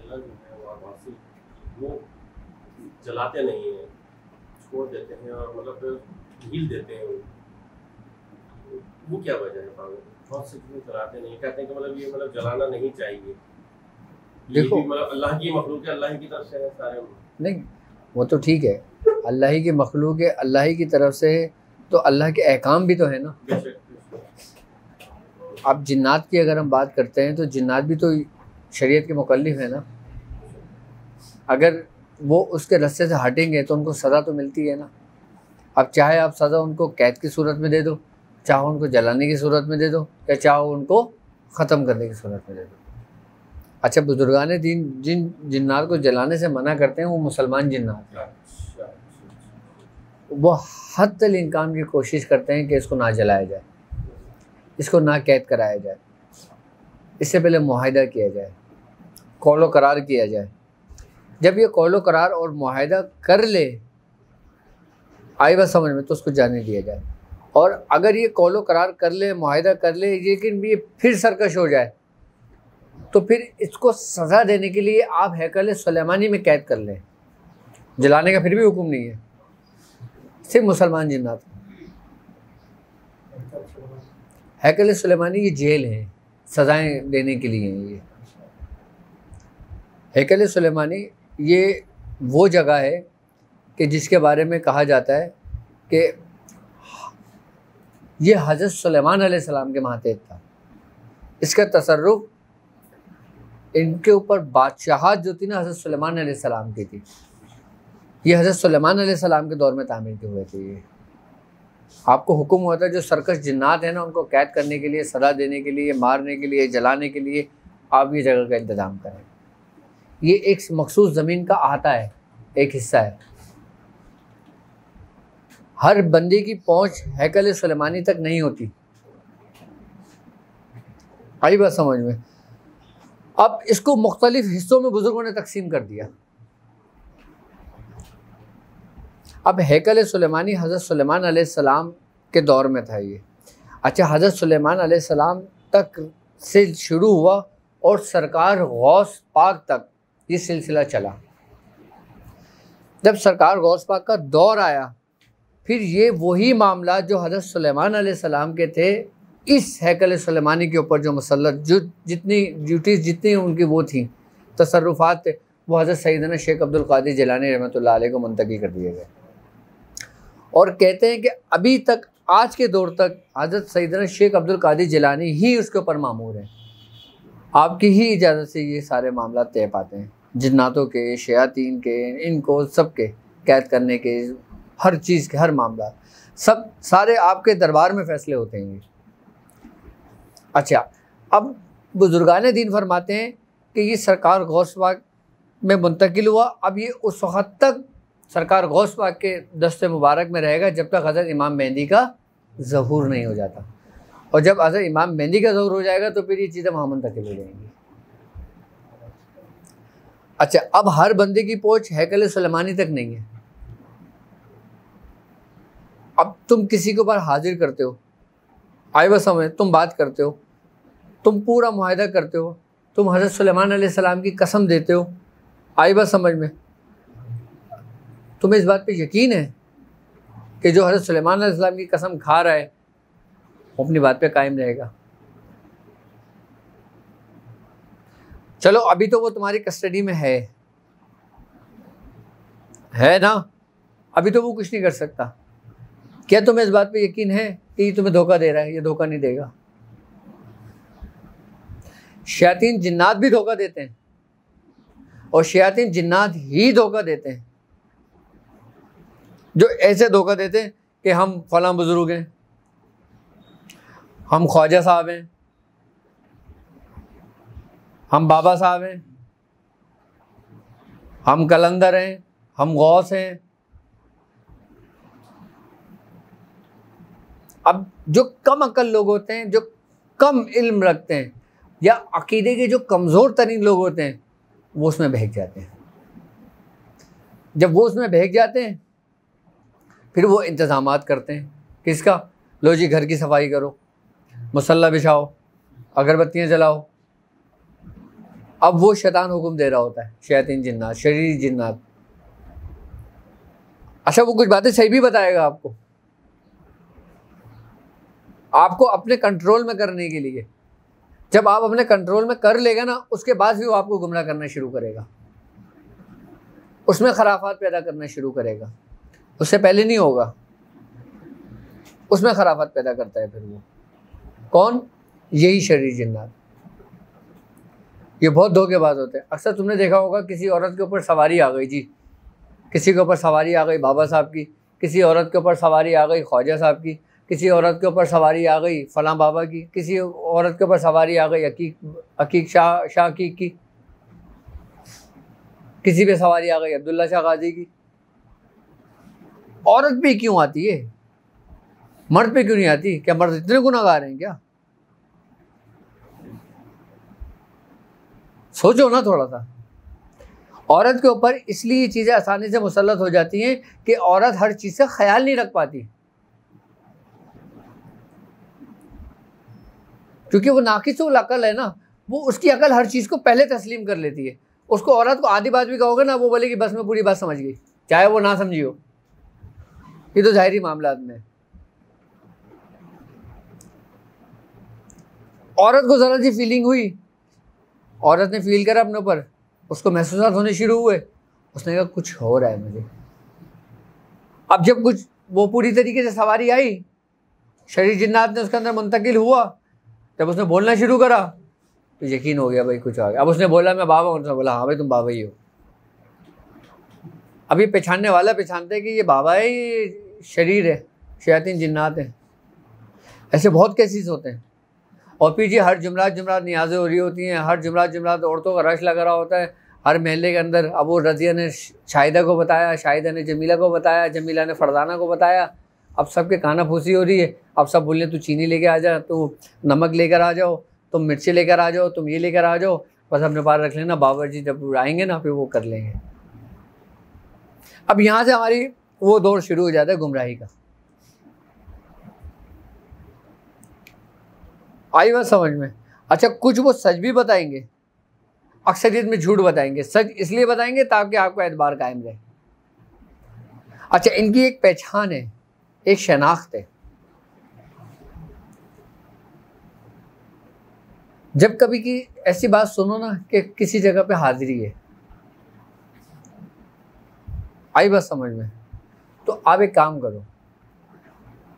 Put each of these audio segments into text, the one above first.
ना जो है वहाँ वासी वो जलाते नहीं हैं, छोड़ देते हैं और मतलब ढील देते हैं। वो क्या वजह है पागल? बहुत से चीज़ें जलाते नहीं, कहते हैं कि मतलब ये मतलब जलाना नहीं चाहिए। ये देखो भी मतलब अल्लाह की मखलूक है, अल्लाह की तरफ से है सारे। नहीं, वो तो ठीक है, अल्लाह ही की मखलूक है, अल्लाह ही की तरफ से है, तो अल्लाह के अहकाम भी तो है ना। बेशक। अब जिन्नात की अगर हम बात करते हैं तो जिन्नात भी तो शरीयत के मुकल्लिफ है ना। अगर वो उसके रास्ते से हटेंगे तो उनको सज़ा तो मिलती है ना। अब चाहे आप सज़ा उनको कैद की सूरत में दे दो, चाहे उनको जलाने की सूरत में दे दो, या चाहे उनको ख़त्म करने की सूरत में दे दो। अच्छा, बुजुर्गान दीन जिन जिन्नात को जलाने से मना करते हैं वो मुसलमान जिन्नात हैं। अच्छा। वो हद तक इनकाम की कोशिश करते हैं कि इसको ना जलाया जाए, इसको ना कैद कराया जाए, इससे पहले मुआहिदा किया जाए, कौलो करार किया जाए। जब ये कौलो करार और मुआहिदा कर ले, आई बात समझ में, तो उसको जाने दिया जाए। और अगर ये कौलो करार कर ले, मुआहिदा कर ले, लेकिन ये फिर सरकश हो जाए, तो फिर इसको सज़ा देने के लिए आप हैकल सुलेमानी में कैद कर लें। जलाने का फिर भी हुक्म नहीं है, सिर्फ मुसलमान जिन्नात। हैकल सुलेमानी ये जेल है, सज़ाएं देने के लिए हैं। ये हैकल सुलेमानी ये वो जगह है कि जिसके बारे में कहा जाता है कि ये हज़रत सुलेमान अलैहिस्सलाम के मातहत था। इसका तसर्रुफ, इनके ऊपर बादशाहत जो थी ना, हज़रत सुलेमान अलैहिस्सलाम की थी। ये हज़रत सुलेमान अलैहिस्सलाम के दौर में तामीर के हुए थे। ये आपको हुक्म हुआ था जो सरकश जिन्नात है ना, उनको कैद करने के लिए, सज़ा देने के लिए, मारने के लिए, जलाने के लिए आप ये जगह का इंतज़ाम करें। ये एक मखसूस ज़मीन का अहाता है, एक हिस्सा है। हर बंदे की पहुंच हैकल सुलेमानी तक नहीं होती। आई बात समझ में। अब इसको मुख्तलिफ हिस्सों में बुजुर्गों ने तकसीम कर दिया। अब हैकल सुलेमानी हज़रत सुलेमान अलैहिस्सलाम के दौर में था ये। अच्छा, हज़रत सुलेमान अलैहिस्सलाम तक से शुरू हुआ और सरकार गौस पाक तक ये सिलसिला चला। जब सरकार गौस पाक का दौर आया, फिर ये वही मामला जो हज़रत सुलेमान अलैहिस्सलाम के थे, इस हैकल सुलेमानी के ऊपर जो मुसल्लत, जो जितनी ड्यूटीज़, जितनी उनकी वो थी, तसर्रुफ़ात थे, वो हज़रत सैयदना शेख अब्दुल क़ादिर जिलानी रहमतुल्लाह अलैह को मुंतकी कर दिए गए। और कहते हैं कि अभी तक, आज के दौर तक, हज़रत सैयदना शेख अब्दुल क़ादिर जिलानी ही उसके ऊपर मामूर हैं। आपकी ही इजाज़त से ये सारे मामला तय पाते हैं, जिन्नातों के, शयातीन के, इनको सब के कैद करने के, हर चीज़ के, हर मामला, सब सारे आपके दरबार में फ़ैसले होते हैं। अच्छा, अब बुजुर्गान दीन फरमाते हैं कि ये सरकार गौस पाक में मुंतकिल हुआ। अब ये उस वक़्त तक सरकार गौस पाक के दस्ते मुबारक में रहेगा जब तक हज़रत इमाम मेहंदी का ज़हूर नहीं हो जाता। और जब हज़रत इमाम मेहंदी का ज़हूर हो जाएगा तो फिर ये चीज़ें वहाँ मुंतकिल हो जाएंगी। अच्छा, अब हर बंदे की पहुँच हैकल सुलेमानी तक नहीं है। अब तुम किसी के ऊपर हाजिर करते हो, आए बस समय, तुम बात करते हो, तुम पूरा मुआहिदा करते हो, तुम हज़रत सुलेमान अलैहिस्सलाम की कसम देते हो, आई बस समझ में, तुम्हें इस बात पे यकीन है कि जो हज़रत सुलेमान अलैहिस्सलाम की कसम खा रहा है वो अपनी बात पे कायम रहेगा। चलो, अभी तो वो तुम्हारी कस्टडी में है ना, अभी तो वो कुछ नहीं कर सकता। क्या तुम्हें इस बात पे यकीन है कि ये तुम्हें धोखा दे रहा है? ये धोखा नहीं देगा। शयातीन जिन्नात भी धोखा देते हैं, और शयातीन जिन्नात ही धोखा देते हैं, जो ऐसे धोखा देते हैं कि हम फलां बुजुर्ग हैं, हम ख्वाजा साहब हैं, हम बाबा साहब हैं, हम कलंदर हैं, हम गौस हैं। अब जो कम अक्ल लोग होते हैं, जो कम इल्म रखते हैं, या अकीदे के जो कमज़ोर तरीन लोग होते हैं, वो उसमें बहक जाते हैं। जब वो उसमें बहक जाते हैं, फिर वो इंतज़ामात करते हैं। किसका? लो जी, घर की सफाई करो, मुसल्ला बिछाओ, अगरबत्तियाँ जलाओ, अब वो शैतान हुक्म दे रहा होता है, शैतान जिन्नात, शरीरी जिन्नात। अच्छा, वो कुछ बातें सही भी बताएगा आपको, आपको अपने कंट्रोल में करने के लिए। जब आप अपने कंट्रोल में कर लेगा ना, उसके बाद भी वो आपको गुमराह करना शुरू करेगा, उसमें खराफात पैदा करना शुरू करेगा। उससे पहले नहीं होगा, उसमें खराफात पैदा करता है। फिर वो कौन? यही शरीर जिन्नात। ये बहुत धोखेबाज होते हैं। अक्सर तुमने देखा होगा, किसी औरत के ऊपर सवारी आ गई जी, किसी के ऊपर सवारी आ गई बाबा साहब की, किसी औरत के ऊपर सवारी आ गई ख्वाजा साहब की, किसी औरत के ऊपर सवारी आ गई फलां बाबा की, किसी औरत के ऊपर सवारी आ गई अकीक शाह अकीक की, किसी पे सवारी आ गई अब्दुल्ला शाह गाजी की। औरत पे क्यों आती है, मर्द पे क्यों नहीं आती? क्या मर्द इतने गुनाहगार हैं क्या? सोचो ना थोड़ा सा। औरत के ऊपर इसलिए चीज़ें आसानी से मुसल्लत हो जाती हैं कि औरत हर चीज़ से ख्याल नहीं रख पाती, क्योंकि वो नाकिसुल अकल है ना, वो उसकी अकल हर चीज़ को पहले तस्लीम कर लेती है। उसको औरत को आधी बात भी कहोगे ना, वो बोलेगी बस मैं पूरी बात समझ गई, चाहे वो ना समझी हो। ये तो ज़ाहिरी मामलात में। औरत को ज़रा सी फीलिंग हुई, औरत ने फील करा अपने ऊपर, उसको महसूसात होने शुरू हुए, उसने कहा कुछ हो रहा है मुझे। अब जब कुछ वो पूरी तरीके से सवारी आई, शरीर जिन्नात ने उसके अंदर मुंतकिल हुआ, जब उसने बोलना शुरू करा तो यकीन हो गया भाई कुछ आ गया। अब उसने बोला मैं बाबा हूँ, उसने बोला हाँ भाई तुम बाबा ही हो। अभी पहचानने वाला पहचानते है कि ये बाबा है, ये शरीर है, शयातीन जिन्नात हैं। ऐसे बहुत केसेस होते हैं। और फिर जी हर जुमरात नियाज़ें हो रही होती हैं, हर जुमरात औरतों का रश लगा रहा होता है हर महल्ले के अंदर। अब वो रज़िया ने शाहिदा को बताया, शाहिदा ने जमीला को बताया, जमीला ने फरदाना को बताया। अब सबके काना फूसी हो रही है। अब सब बोले तू चीनी लेके आ जा, तू नमक लेकर आ जाओ, तुम मिर्ची लेकर आ जाओ, तुम ये लेकर आ जाओ, बस अपने पास रख लेना, बाबा जी जब आएंगे ना फिर वो कर लेंगे। अब यहाँ से हमारी वो दौर शुरू हो जाता है गुमराही का। आई बात समझ में? अच्छा, कुछ वो सच भी बताएंगे, अक्सरियत में झूठ बताएंगे। सच इसलिए बताएंगे ताकि आपका एतबार कायम रहे। अच्छा, इनकी एक पहचान है, एक शनाख्त है। जब कभी की ऐसी बात सुनो ना कि किसी जगह पे हाजिरी है, आई बात समझ में, तो आप एक काम करो,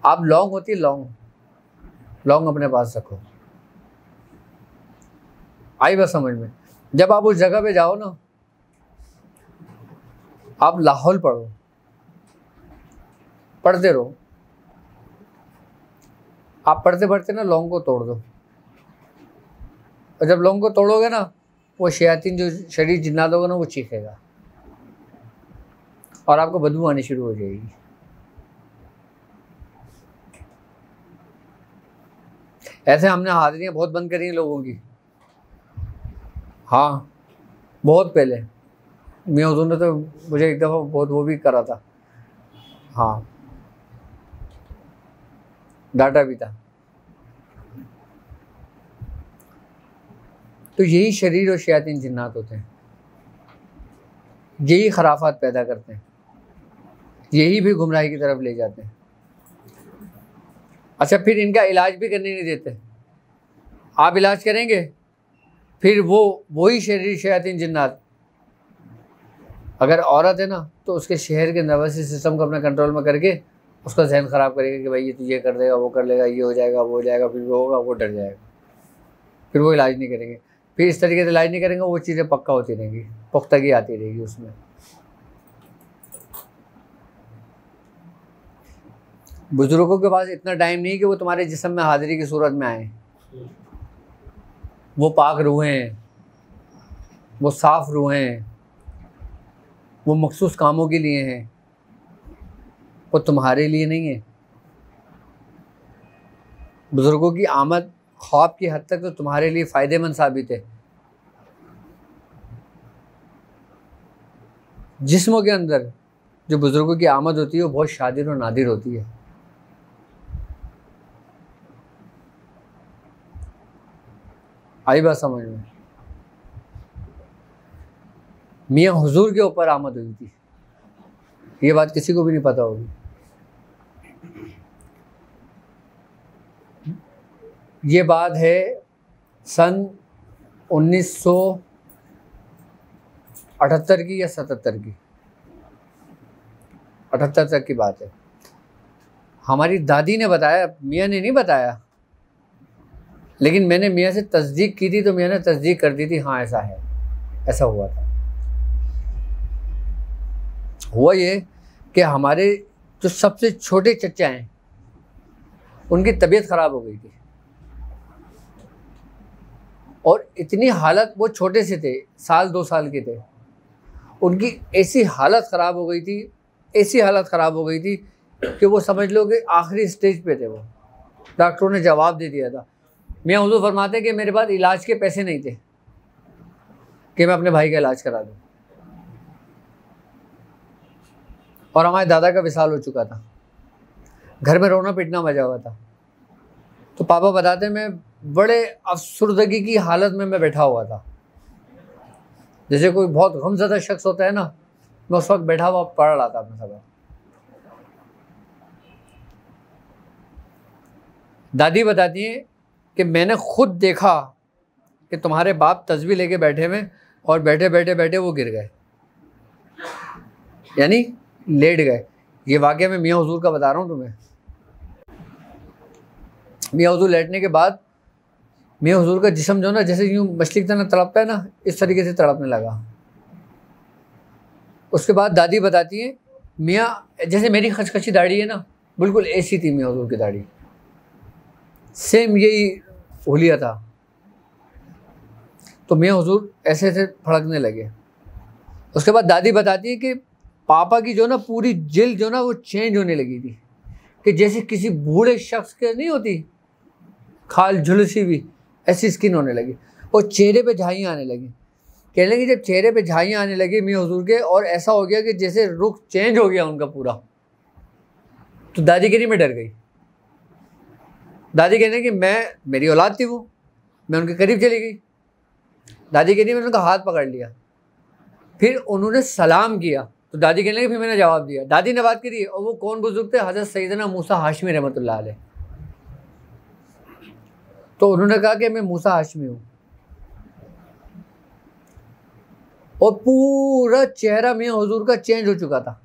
आप लौंग होती है लौंग अपने पास रखो। आई बात समझ में? जब आप उस जगह पे जाओ ना, आप लाहौल पढ़ते रहो। आप पढ़ते पढ़ते ना लौंग को तोड़ दो, और जब लौंग को तोड़ोगे ना, वो शयातीन जो शरीर जिन्नात होगा ना, वो चीखेगा और आपको बदबू आनी शुरू हो जाएगी। ऐसे हमने हाजिरियाँ बहुत बंद करी हैं लोगों की। हाँ, बहुत पहले मियां हुजूर ने तो मुझे एक दफ़ा बहुत वो भी करा था। हाँ, डाटा भी था। तो यही शरीर और शयातीन जिन्नात होते हैं, यही खराफात पैदा करते हैं, यही भी गुमराही की तरफ ले जाते हैं। अच्छा, फिर इनका इलाज भी करने नहीं देते। आप इलाज करेंगे, फिर वही शरीर शयातीन जिन्नात, अगर औरत है ना तो उसके शहर के नर्वस सिस्टम को अपने कंट्रोल में करके उसका जहन ख़राब करेगा कि भाई ये तुझे कर देगा, वो कर लेगा, ये हो जाएगा, वो हो जाएगा, फिर वो होगा, वो डर जाएगा, फिर वो इलाज नहीं करेंगे। फिर इस तरीके से इलाज नहीं करेंगे, वो चीज़ें पक्का होती रहेंगी, पुख्तगी आती रहेगी उसमें। बुजुर्गों के पास इतना टाइम नहीं कि वो तुम्हारे जिस्म में हाजिरी की सूरत में आए। वो पाक रूहें हैं, वो साफ़ रूहें हैं, वो मखसूस कामों के लिए हैं, वो तुम्हारे लिए नहीं है। बुजुर्गों की आमद ख्वाब की हद तक तो तुम्हारे लिए फ़ायदेमंद साबित है। जिस्मों के अंदर जो बुजुर्गों की आमद होती है वो बहुत शादिर और नादिर होती है। आई बात समझ में? मियाँ हुजूर के ऊपर आमद हुई थी। ये बात किसी को भी नहीं पता होगी। ये बात है सन 1978 की या 77 की, 78 तक की बात है। हमारी दादी ने बताया, मियाँ ने नहीं बताया, लेकिन मैंने मियाँ से तस्दीक की थी तो मियाँ ने तस्दीक कर दी थी, हाँ ऐसा है, ऐसा हुआ था। हुआ ये कि हमारे जो सबसे छोटे चचा हैं उनकी तबीयत ख़राब हो गई थी, और इतनी हालत, वो छोटे से थे, 1-2 साल के थे, उनकी ऐसी हालत ख़राब हो गई थी, ऐसी हालत ख़राब हो गई थी कि वो समझ लो कि आखिरी स्टेज पे थे। वो डॉक्टरों ने जवाब दे दिया था। मियाँ हुजूर फरमाते हैं कि मेरे पास इलाज के पैसे नहीं थे कि मैं अपने भाई का इलाज करा दूँ, और हमारे दादा का विसाल हो चुका था, घर में रोना पीटना मचा हुआ था। तो पापा बताते मैं बड़े अफसुर्दगी की हालत में मैं बैठा हुआ था, जैसे कोई बहुत गमज़दा शख्स होता है ना, मैं उस वक्त बैठा हुआ पढ़ रहा था अपना सबक। दादी बताती हैं कि मैंने खुद देखा कि तुम्हारे बाप तस्बीह लेके बैठे हुए, और बैठे बैठे बैठे वो गिर गए, यानी लेट गए। ये वाक़या मैं मियाँ हुजूर का बता रहा हूँ तुम्हें। मियाँ हुजूर लेटने के बाद मियाँ हुजूर का जिस्म जो ना, जैसे यूँ मछली की तरह तड़पता है ना, इस तरीके से तड़पने लगा। उसके बाद दादी बताती है, मियाँ जैसे मेरी खचखची दाढ़ी है ना, बिल्कुल ऐसी थी मियाँ हुजूर की दाढ़ी, सेम यही हुलिया था। तो मियाँ हुजूर ऐसे ऐसे फड़कने लगे। उसके बाद दादी बताती है कि पापा की जो ना पूरी जिल्द जो ना वो चेंज होने लगी थी, कि जैसे किसी बूढ़े शख्स के नहीं होती खाल झुलसी भी, ऐसी स्किन होने लगी, और चेहरे पे झाइयाँ आने लगी। कहने लगी जब चेहरे पे झाइयाँ आने लगी मियाँ हुजूर के, और ऐसा हो गया कि जैसे रुख चेंज हो गया उनका पूरा, तो दादी कह रही मैं डर गई। दादी कहने कि मेरी औलाद थी वो, मैं उनके करीब चली गई। दादी कहती मैंने उनका हाथ पकड़ लिया, फिर उन्होंने सलाम किया, तो दादी कहने लगी फिर मैंने जवाब दिया। दादी ने बात करी, और वो कौन बुजुर्ग थे? हज़रत सैयदना मूसा हाशमी रहमतुल्लाह अलैह। तो उन्होंने कहा कि मैं मूसा हाशमी हूँ, और पूरा चेहरा मियाँ हुजूर का चेंज हो चुका था।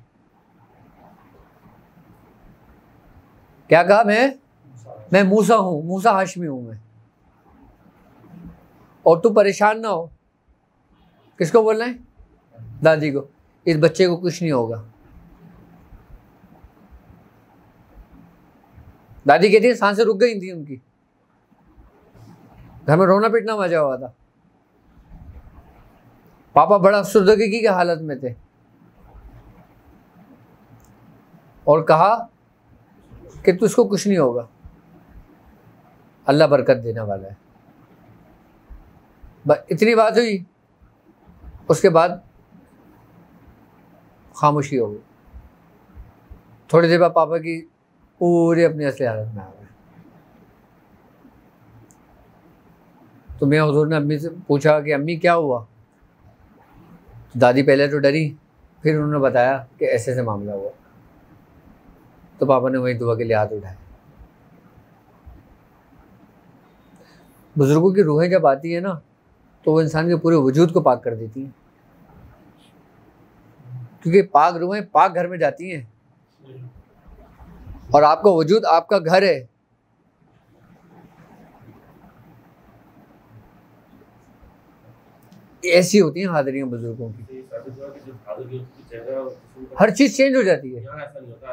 क्या कहा? मैं मूसा हूँ, मूसा हाशमी हूँ मैं, और तू परेशान ना हो। किसको बोलना है? दादी को। इस बच्चे को कुछ नहीं होगा। दादी कहती है सांसें रुक गई थी उनकी, घर में रोना पीटना मचा हुआ था। पापा बड़ा अफसुर्दगी की हालत में थे, और कहा कि तू इसको कुछ नहीं होगा, अल्लाह बरकत देने वाला है। बस इतनी बात हुई, उसके बाद खामोशी हो गई। थोड़ी देर बाद पापा की पूरी अपनी असली हालत में आ गए। तो मैं हुजूर ने अम्मी से पूछा कि अम्मी क्या हुआ? तो दादी पहले तो डरी, फिर उन्होंने बताया कि ऐसे ऐसे मामला हुआ। तो पापा ने वही दुआ के लिए हाथ उठाए। बुजुर्गों की रूहें जब आती है ना, तो वो इंसान के पूरे वजूद को पाक कर देती हैं, क्योंकि पाक रूहें पाक घर में जाती हैं, और आपका वजूद आपका घर है। ऐसी होती हैं हाज़िरियाँ बुजुर्गों की, हर चीज़ चेंज हो जाती है।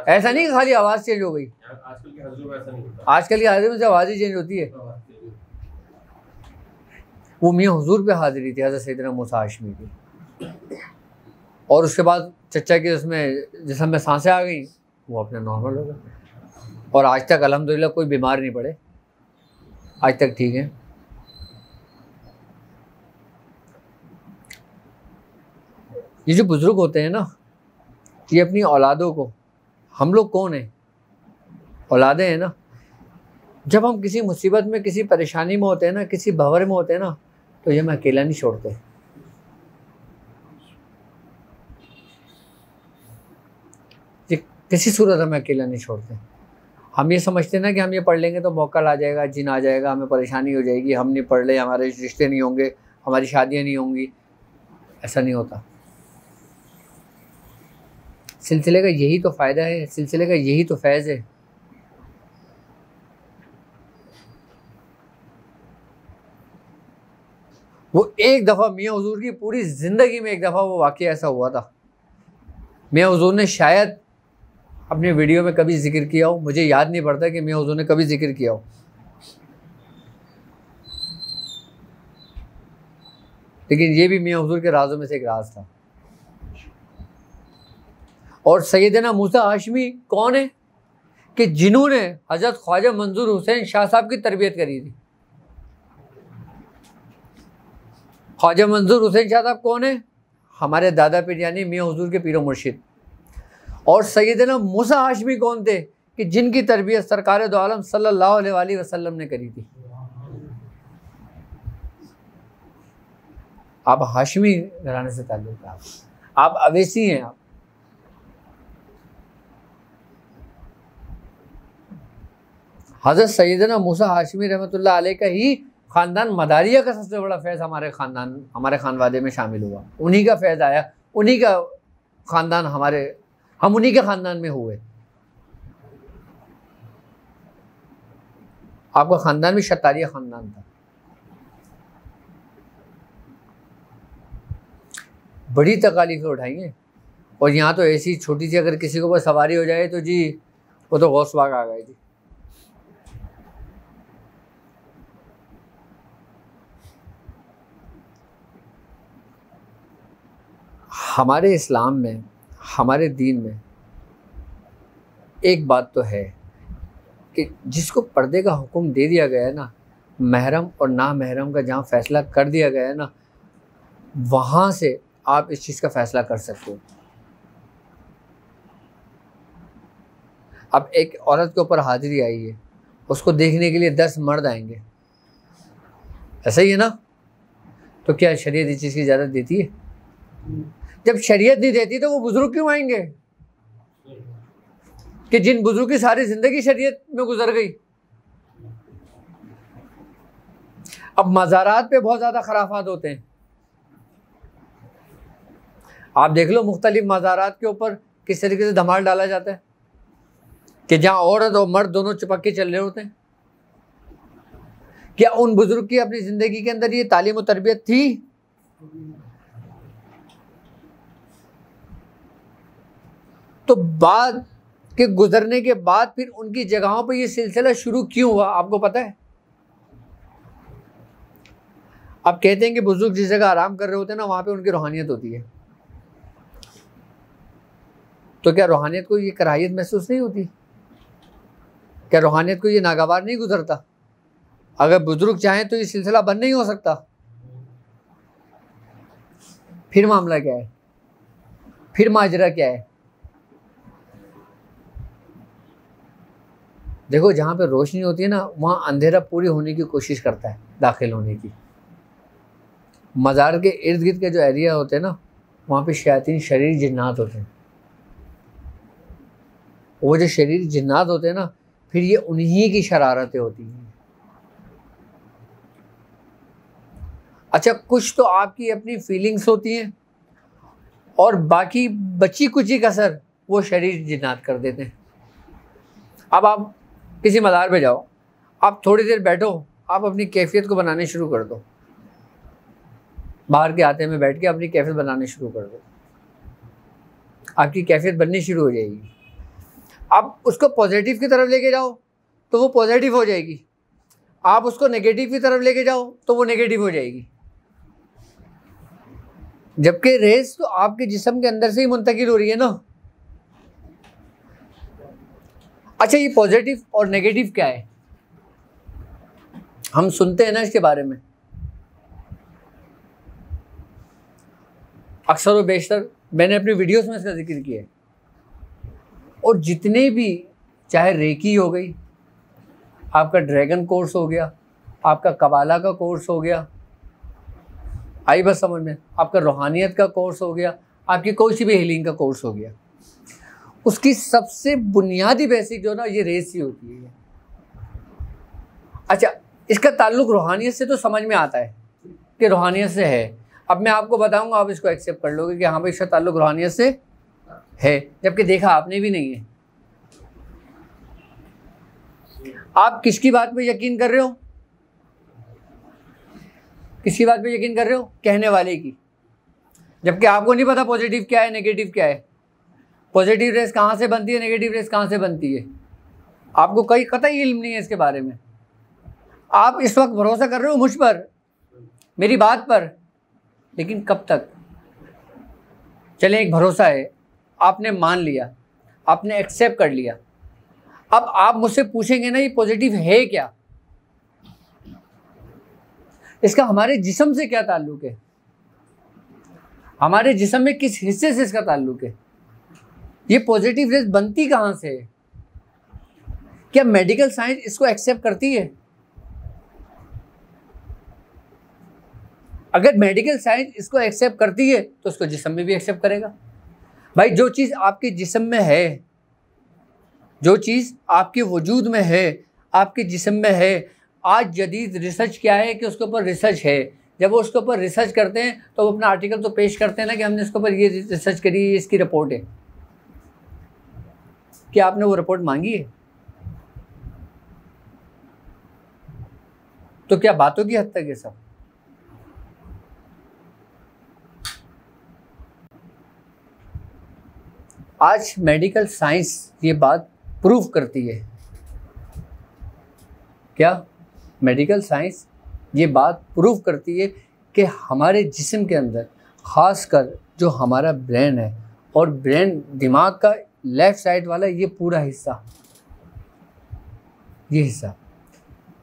ऐसा नहीं कि खाली आवाज़ चेंज हो गई, आजकल की हाज़िरी में से आवाज़ ही चेंज होती है। वो मियाँ हुजूर पे हाज़िरी थी हज़रत सैयदना मूसा हाशमी की, और उसके बाद चचा के उसमें जिस्म में सांसें आ गई, वो अपने नॉर्मल हो गए, और आज तक अल्हम्दुलिल्लाह कोई बीमार नहीं पड़े, आज तक ठीक है। ये जो बुज़ुर्ग होते हैं ना, ये अपनी औलादों को, हम लोग कौन हैं? औलादें हैं ना। जब हम किसी मुसीबत में, किसी परेशानी में होते हैं ना, किसी भंवर में होते हैं ना, तो ये हमें अकेला नहीं छोड़ते। किसी सूरत हमें अकेला नहीं छोड़ते। हम ये समझते ना कि हम ये पढ़ लेंगे तो मौका आ जाएगा, जिन आ जाएगा, हमें परेशानी हो जाएगी, हम नहीं पढ़ ले, हमारे रिश्ते नहीं होंगे, हमारी शादियाँ नहीं होंगी। ऐसा नहीं होता। सिलसिले का यही तो फ़ायदा है, सिलसिले का यही तो फैज़ है। वो एक दफ़ा मियाँ हुजूर की पूरी ज़िंदगी में एक दफ़ा वो वाक़या ऐसा हुआ था। मियाँ हुजूर ने शायद अपने वीडियो में कभी जिक्र किया हो, मुझे याद नहीं पड़ता कि मियाँ हुजूर ने कभी जिक्र किया हो, लेकिन ये भी मियाँ हुजूर के राज़ों में से एक राज था। और सैयदना मूसा हाशमी कौन है कि जिन्होंने हज़रत ख्वाजा मंजूर हुसैन शाह साहब की तरबियत करी थी। ख्वाजा मंजूर हुसैन शाह साहब कौन है? हमारे दादा पीर यानी मियाँ हुजूर के पीरो मुर्शिद। और सैयदना मूसा हाशमी कौन थे कि जिनकी तरबियत सरकार दो आलम सल्लल्लाहु अलैहि वसल्लम ने करी थी। आप हाशमी घराने से ताल्लुक़ है, आप अवैसी हैं। आप हज़रत सैयदना मूसा हाशमी रहमतुल्लाह अलैह का ही ख़ानदान मदारिया का सबसे बड़ा फैज़ हमारे खानवादे में शामिल हुआ। उन्हीं का फैज़ आया, उन्हीं का ख़ानदान हम उन्हीं के ख़ानदान में हुए। आपका ख़ानदान भी शतारिया ख़ानदान था। बड़ी तकालीफ़ें उठाई हैं। और यहाँ तो ऐसी छोटी सी अगर किसी के ऊपर सवारी हो जाए तो जी वो तो गौस बाग आ गए जी। हमारे इस्लाम में, हमारे दीन में एक बात तो है कि जिसको पर्दे का हुक्म दे दिया गया है ना, महरम और ना महरम का जहाँ फ़ैसला कर दिया गया है ना, वहाँ से आप इस चीज़ का फ़ैसला कर सकते हो। अब एक औरत के ऊपर हाजिरी आई है, उसको देखने के लिए 10 मर्द आएंगे, ऐसा ही है ना? तो क्या शरीयत इस चीज़ की इजाज़त देती है? जब शरीयत नहीं देती तो वो बुजुर्ग क्यों आएंगे कि जिन बुजुर्ग की सारी ज़िंदगी शरीयत में गुजर गई। अब मज़ारात पे बहुत ज़्यादा खराफात होते हैं। आप देख लो मुख्तलिफ मज़ारात के ऊपर किस तरीके से धमाल डाला जाता है कि जहाँ औरत और मर्द दोनों चिपक के चल रहे होते हैं। क्या उन बुजुर्ग की अपनी ज़िंदगी के अंदर ये तालीम और तरबियत थी? तो बाद के गुजरने के बाद फिर उनकी जगहों पर ये सिलसिला शुरू क्यों हुआ, आपको पता है? आप कहते हैं कि बुजुर्ग जिस जगह आराम कर रहे होते हैं ना, वहाँ पे उनकी रूहानियत होती है। तो क्या रूहानियत को ये कराहियत महसूस नहीं होती? क्या रूहानियत को ये नागवार नहीं गुजरता? अगर बुजुर्ग चाहें तो ये सिलसिला बंद नहीं हो सकता। फिर मामला क्या है? फिर माजरा क्या है? देखो, जहाँ पे रोशनी होती है ना, वहाँ अंधेरा पूरी होने की कोशिश करता है, दाखिल होने की। मज़ार के इर्द गिर्द के जो एरिया होते हैं ना, वहाँ पे शयातीन शरीर जिन्नात होते हैं। वो जो शरीर जिन्नात होते हैं ना, फिर ये उन्हीं की शरारतें होती हैं। अच्छा, कुछ तो आपकी अपनी फीलिंग्स होती हैं और बाकी बची कुची कसर वो शरीर जिन्नात कर देते हैं। अब आप किसी मज़ार पे जाओ, आप थोड़ी देर बैठो, आप अपनी कैफियत को बनाने शुरू कर दो। बाहर के आते में बैठ के अपनी कैफियत बनाने शुरू कर दो, आपकी कैफियत बननी शुरू हो जाएगी। आप उसको पॉजिटिव की तरफ लेके जाओ तो वो पॉजिटिव हो जाएगी, आप उसको नेगेटिव की तरफ लेके जाओ तो वो नेगेटिव हो जाएगी। जबकि रेस तो आपके जिस्म के अंदर से ही मुंतकिल हो रही है ना। अच्छा, ये पॉजिटिव और नेगेटिव क्या है? हम सुनते हैं ना इसके बारे में, अक्सर व बेशतर मैंने अपनी वीडियोस में इसका जिक्र किया है। और जितने भी, चाहे रेकी हो गई, आपका ड्रैगन कोर्स हो गया, आपका कबाला का कोर्स हो गया, आई बस समझ में, आपका रूहानियत का कोर्स हो गया, आपकी कोई सी भी हीलिंग का कोर्स हो गया, उसकी सबसे बुनियादी बेसिक जो ना ये रेस ही होती है। अच्छा, इसका ताल्लुक रूहानियत से तो समझ में आता है कि रूहानियत से है। अब मैं आपको बताऊंगा, आप इसको एक्सेप्ट कर लोगे कि हाँ भाई इसका ताल्लुक रूहानियत से है, जबकि देखा आपने भी नहीं है। आप किसकी बात पे यकीन कर रहे हो? किसकी बात पे यकीन कर रहे हो? कहने वाले की। जबकि आपको नहीं पता पॉजिटिव क्या है, नेगेटिव क्या है, पॉजिटिव रेस कहाँ से बनती है, नेगेटिव रेस कहाँ से बनती है। आपको कहीं कतई इल्म नहीं है इसके बारे में। आप इस वक्त भरोसा कर रहे हो मुझ पर, मेरी बात पर, लेकिन कब तक? चले, एक भरोसा है, आपने मान लिया, आपने एक्सेप्ट कर लिया। अब आप मुझसे पूछेंगे ना ये पॉजिटिव है क्या, इसका हमारे जिस्म से क्या ताल्लुक है, हमारे जिस्म में किस हिस्से से इसका ताल्लुक है, ये पॉजिटिव रेस बनती कहाँ से है? क्या मेडिकल साइंस इसको एक्सेप्ट करती है? अगर मेडिकल साइंस इसको एक्सेप्ट करती है तो उसको जिस्म में भी एक्सेप्ट करेगा। भाई जो चीज़ आपके जिस्म में है, जो चीज़ आपके वजूद में है, आपके जिस्म में है, आज जदीद रिसर्च क्या है कि उसके ऊपर रिसर्च है। जब वो उसके ऊपर रिसर्च करते हैं तो वो अपना आर्टिकल तो पेश करते हैं ना कि हमने इसके ऊपर ये रिसर्च करी, ये इसकी रिपोर्ट है। क्या आपने वो रिपोर्ट मांगी है? तो क्या बातों की हद तक है सब? आज मेडिकल साइंस ये बात प्रूव करती है, क्या मेडिकल साइंस ये बात प्रूव करती है कि हमारे जिस्म के अंदर, ख़ासकर जो हमारा ब्रेन है, और ब्रेन दिमाग का लेफ़्ट साइड वाला ये पूरा हिस्सा, ये हिस्सा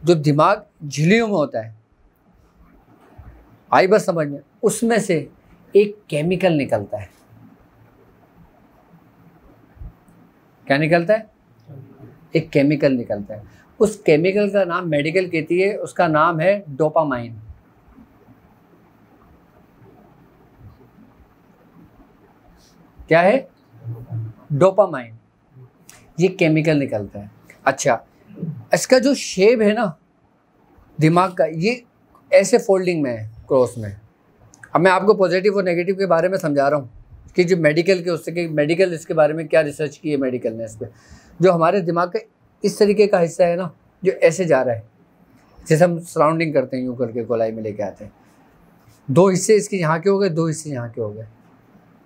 जो दिमाग झिल्लियों में होता है, आई बस समझ में, उसमें से एक केमिकल निकलता है। क्या निकलता है? एक केमिकल निकलता है। उस केमिकल का नाम मेडिकल कहती है, उसका नाम है डोपामाइन। क्या है? डोपामाइन। ये केमिकल निकलता है। अच्छा, इसका जो शेप है ना दिमाग का, ये ऐसे फोल्डिंग में है, क्रॉस में। अब मैं आपको पॉजिटिव और नेगेटिव के बारे में समझा रहा हूँ कि जो मेडिकल के उससे कि मेडिकल इसके बारे में क्या रिसर्च की है मेडिकल ने इस पर। जो हमारे दिमाग का इस तरीके का हिस्सा है ना, जो ऐसे जा रहा है, जैसे हम सराउंडिंग करते हैं यूँ करके गोलाई में लेके आते हैं, दो हिस्से इसके यहाँ के हो गए, दो हिस्से यहाँ के हो गए।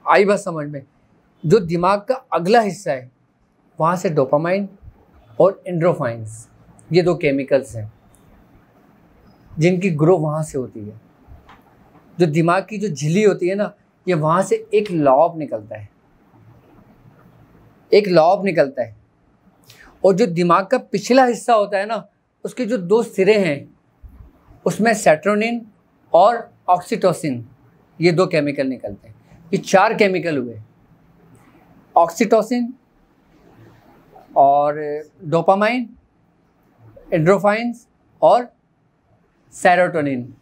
आई बात समझ में? जो दिमाग का अगला हिस्सा है वहाँ से डोपामाइन और एंडोर्फिन्स, ये दो केमिकल्स हैं जिनकी ग्रो वहाँ से होती है। जो दिमाग की जो झिल्ली होती है ना, ये वहाँ से एक लॉब निकलता है, एक लॉब निकलता है। और जो दिमाग का पिछला हिस्सा होता है ना, उसके जो दो सिरे हैं, उसमें सेरोटोनिन और ऑक्सीटोसिन, ये दो केमिकल निकलते हैं। ये चार केमिकल हुए, ऑक्सीटोसिन और डोपामाइन, एंडोर्फिन्स और सेरोटोनिन,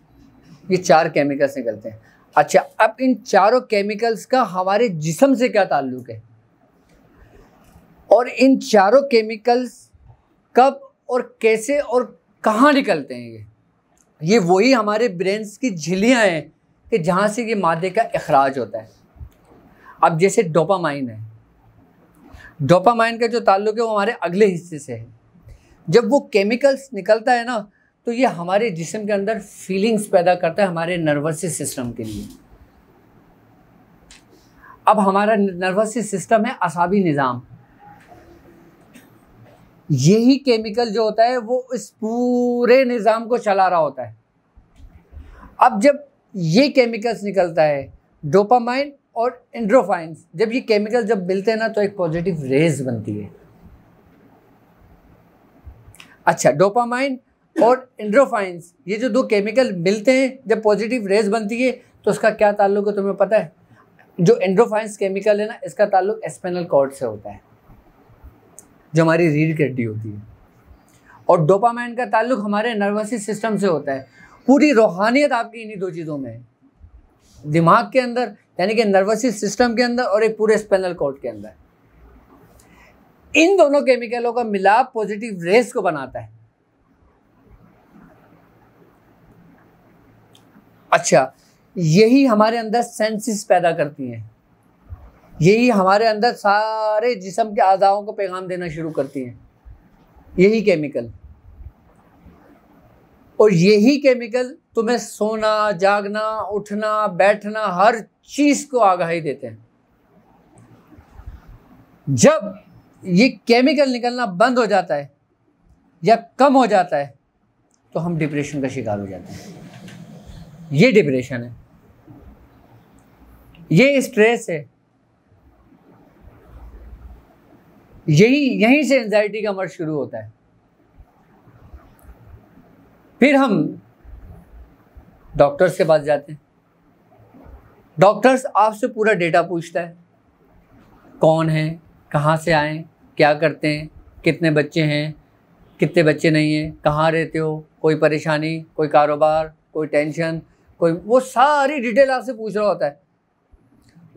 ये चार केमिकल्स निकलते हैं। अच्छा, अब इन चारों केमिकल्स का हमारे जिस्म से क्या ताल्लुक है, और इन चारों केमिकल्स कब और कैसे और कहाँ निकलते हैं? ये वही हमारे ब्रेन्स की झिल्लियाँ हैं कि जहाँ से ये मादे का इखराज होता है। अब जैसे डोपामाइन है, डोपामाइन का जो ताल्लुक है वो हमारे अगले हिस्से से है। जब वो केमिकल्स निकलता है ना, तो ये हमारे जिस्म के अंदर फीलिंग्स पैदा करता है हमारे नर्वस सिस्टम के लिए। अब हमारा नर्वस सिस्टम है असाबी निज़ाम, यही केमिकल जो होता है वो इस पूरे निज़ाम को चला रहा होता है। अब जब ये केमिकल्स निकलता है, डोपामाइन और एंडोर्फिन्स, जब ये केमिकल जब मिलते हैं ना, तो एक पॉजिटिव रेज बनती है। अच्छा, डोपामाइन और एंडोर्फिन्स, ये जो दो केमिकल मिलते हैं, जब पॉजिटिव रेज बनती है, तो उसका क्या ताल्लुक है तुम्हें पता है? जो एंडोर्फिन्स केमिकल है ना, इसका ताल्लुक स्पाइनल कॉर्ड से होता है, जो हमारी रीढ़ की हड्डी होती है। और डोपामाइन का ताल्लुक हमारे नर्वस सिस्टम से होता है। पूरी रूहानियत आपकी इन्हीं दो चीज़ों में है, दिमाग के अंदर यानी कि नर्वस सिस्टम के अंदर, और एक पूरे स्पाइनल कॉर्ड के अंदर। इन दोनों केमिकलों का मिलाप पॉजिटिव रेस को बनाता है। अच्छा, यही हमारे अंदर सेंसेस पैदा करती हैं, यही हमारे अंदर सारे जिस्म के आज़ाओं को पैगाम देना शुरू करती हैं, यही केमिकल। और यही केमिकल तुम्हें सोना, जागना, उठना, बैठना, हर चीज को आगाही देते हैं। जब ये केमिकल निकलना बंद हो जाता है या कम हो जाता है तो हम डिप्रेशन का शिकार हो जाते हैं। ये डिप्रेशन है, ये स्ट्रेस है, यहीं से एंजाइटी का मर्ज शुरू होता है। फिर हम डॉक्टर्स के पास जाते हैं। डॉक्टर्स आपसे पूरा डेटा पूछता है, कौन है, कहाँ से आए, क्या करते हैं, कितने बच्चे हैं, कितने बच्चे नहीं हैं, कहाँ रहते हो, कोई परेशानी, कोई कारोबार, कोई टेंशन, कोई, वो सारी डिटेल आपसे पूछ रहा होता है।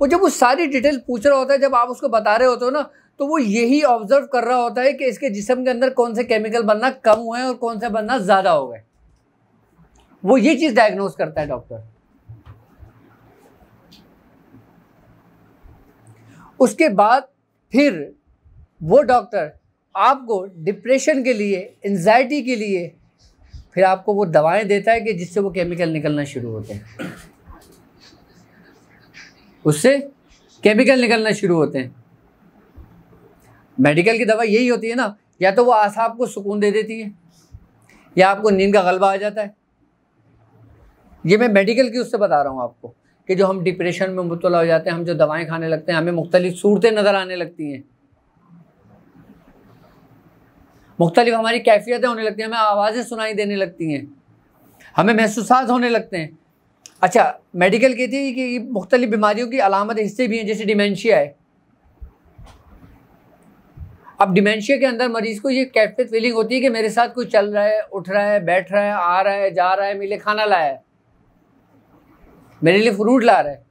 वो जब वो सारी डिटेल पूछ रहा होता है, जब आप उसको बता रहे होते हो ना, तो वो यही ऑब्जर्व कर रहा होता है कि इसके जिस्म के अंदर कौन से केमिकल बनना कम हुए हैं और कौन से बनना ज़्यादा हो गए। वो ये चीज़ डायग्नोज करता है डॉक्टर। उसके बाद फिर वो डॉक्टर आपको डिप्रेशन के लिए, एंजाइटी के लिए, फिर आपको वो दवाएं देता है कि जिससे वो केमिकल निकलना शुरू होते हैं, उससे केमिकल निकलना शुरू होते हैं। मेडिकल की दवा यही होती है ना, या तो वो आसाब को सुकून दे देती है या आपको नींद का गलबा आ जाता है। ये मैं मेडिकल की उससे बता रहा हूँ आपको कि जो हम डिप्रेशन में मुब्तला हो जाते हैं, हम जो दवाएं खाने लगते हैं, हमें मुख्तलिफ सूरतें नज़र आने लगती हैं, मुख्तलिफ हमारी कैफियतें होने लगती हैं, हमें आवाज़ें सुनाई देने लगती हैं, हमें महसूसात होने लगते हैं। अच्छा, मेडिकल कहती है कि मुख्तलिफ बीमारियों की अलामत हिस्से भी हैं, जैसे डिमेंशिया है। अब डिमेंशिया के अंदर मरीज़ को ये कैफियत फीलिंग होती है कि मेरे साथ कोई चल रहा है, उठ रहा है, बैठ रहा है, आ रहा है, जा रहा है, मेरे लिए खाना लाया है, मेरे लिए फ्रूट ला रहा है।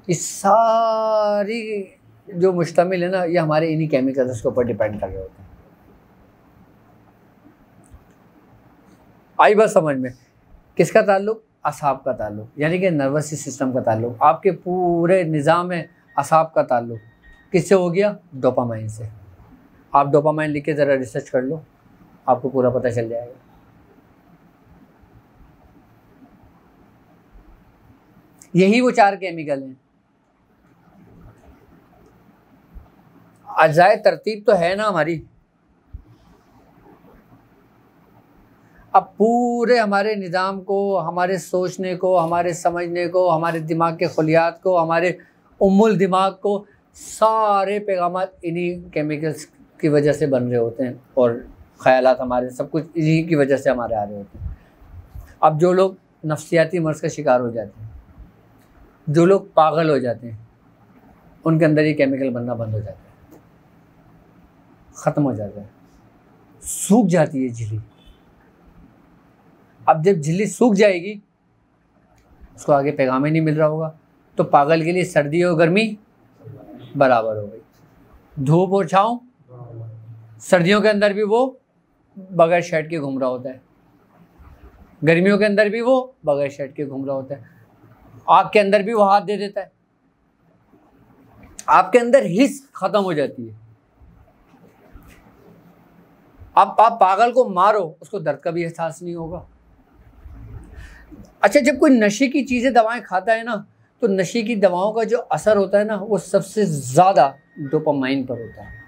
इस सारी जो मुश्तमिल है ना, ये हमारे इन्हीं केमिकल्स के ऊपर डिपेंड कर रहे होते हैं। आई बात समझ में? किसका ताल्लुक? असाब का ताल्लुक, यानी कि नर्वस सिस्टम का ताल्लुक। आपके पूरे निज़ाम में असाब का ताल्लुक किससे हो गया? डोपामाइन से। आप डोपामाइन लिख के ज़रा रिसर्च कर लो, आपको पूरा पता चल जाएगा। यही वो 4 केमिकल हैं। अजाए तरतीब तो है ना हमारी। अब पूरे हमारे निज़ाम को, हमारे सोचने को, हमारे समझने को, हमारे दिमाग के खलियात को, हमारे उम्मुल दिमाग को, सारे पैगामात इन्हीं केमिकल्स की वजह से बन रहे होते हैं, और ख़यालात हमारे, सब कुछ इन्हीं की वजह से हमारे आ रहे होते हैं। अब जो लोग नफ्सियाती मर्ज़ का शिकार हो जाते हैं, जो लोग पागल हो जाते हैं, उनके अंदर ये केमिकल बनना बंद हो जाता है, ख़त्म हो जाता है, सूख जाती है झिल्ली। अब जब झिल्ली सूख जाएगी, उसको आगे पैगाम ही नहीं मिल रहा होगा, तो पागल के लिए सर्दी और गर्मी बराबर हो गई, धूप और छाँव। सर्दियों के अंदर भी वो बगैर शर्ट के घूम रहा होता है, गर्मियों के अंदर भी वो बगैर शर्ट के घूम रहा होता है, आग के अंदर भी वो हाथ दे देता है। आपके अंदर हिस्स खत्म हो जाती है। अब आप पागल को मारो, उसको दर्द का भी एहसास नहीं होगा। अच्छा, जब कोई नशे की चीज़ें, दवाएं खाता है ना, तो नशे की दवाओं का जो असर होता है ना, वो सबसे ज़्यादा डोपामाइन पर होता है।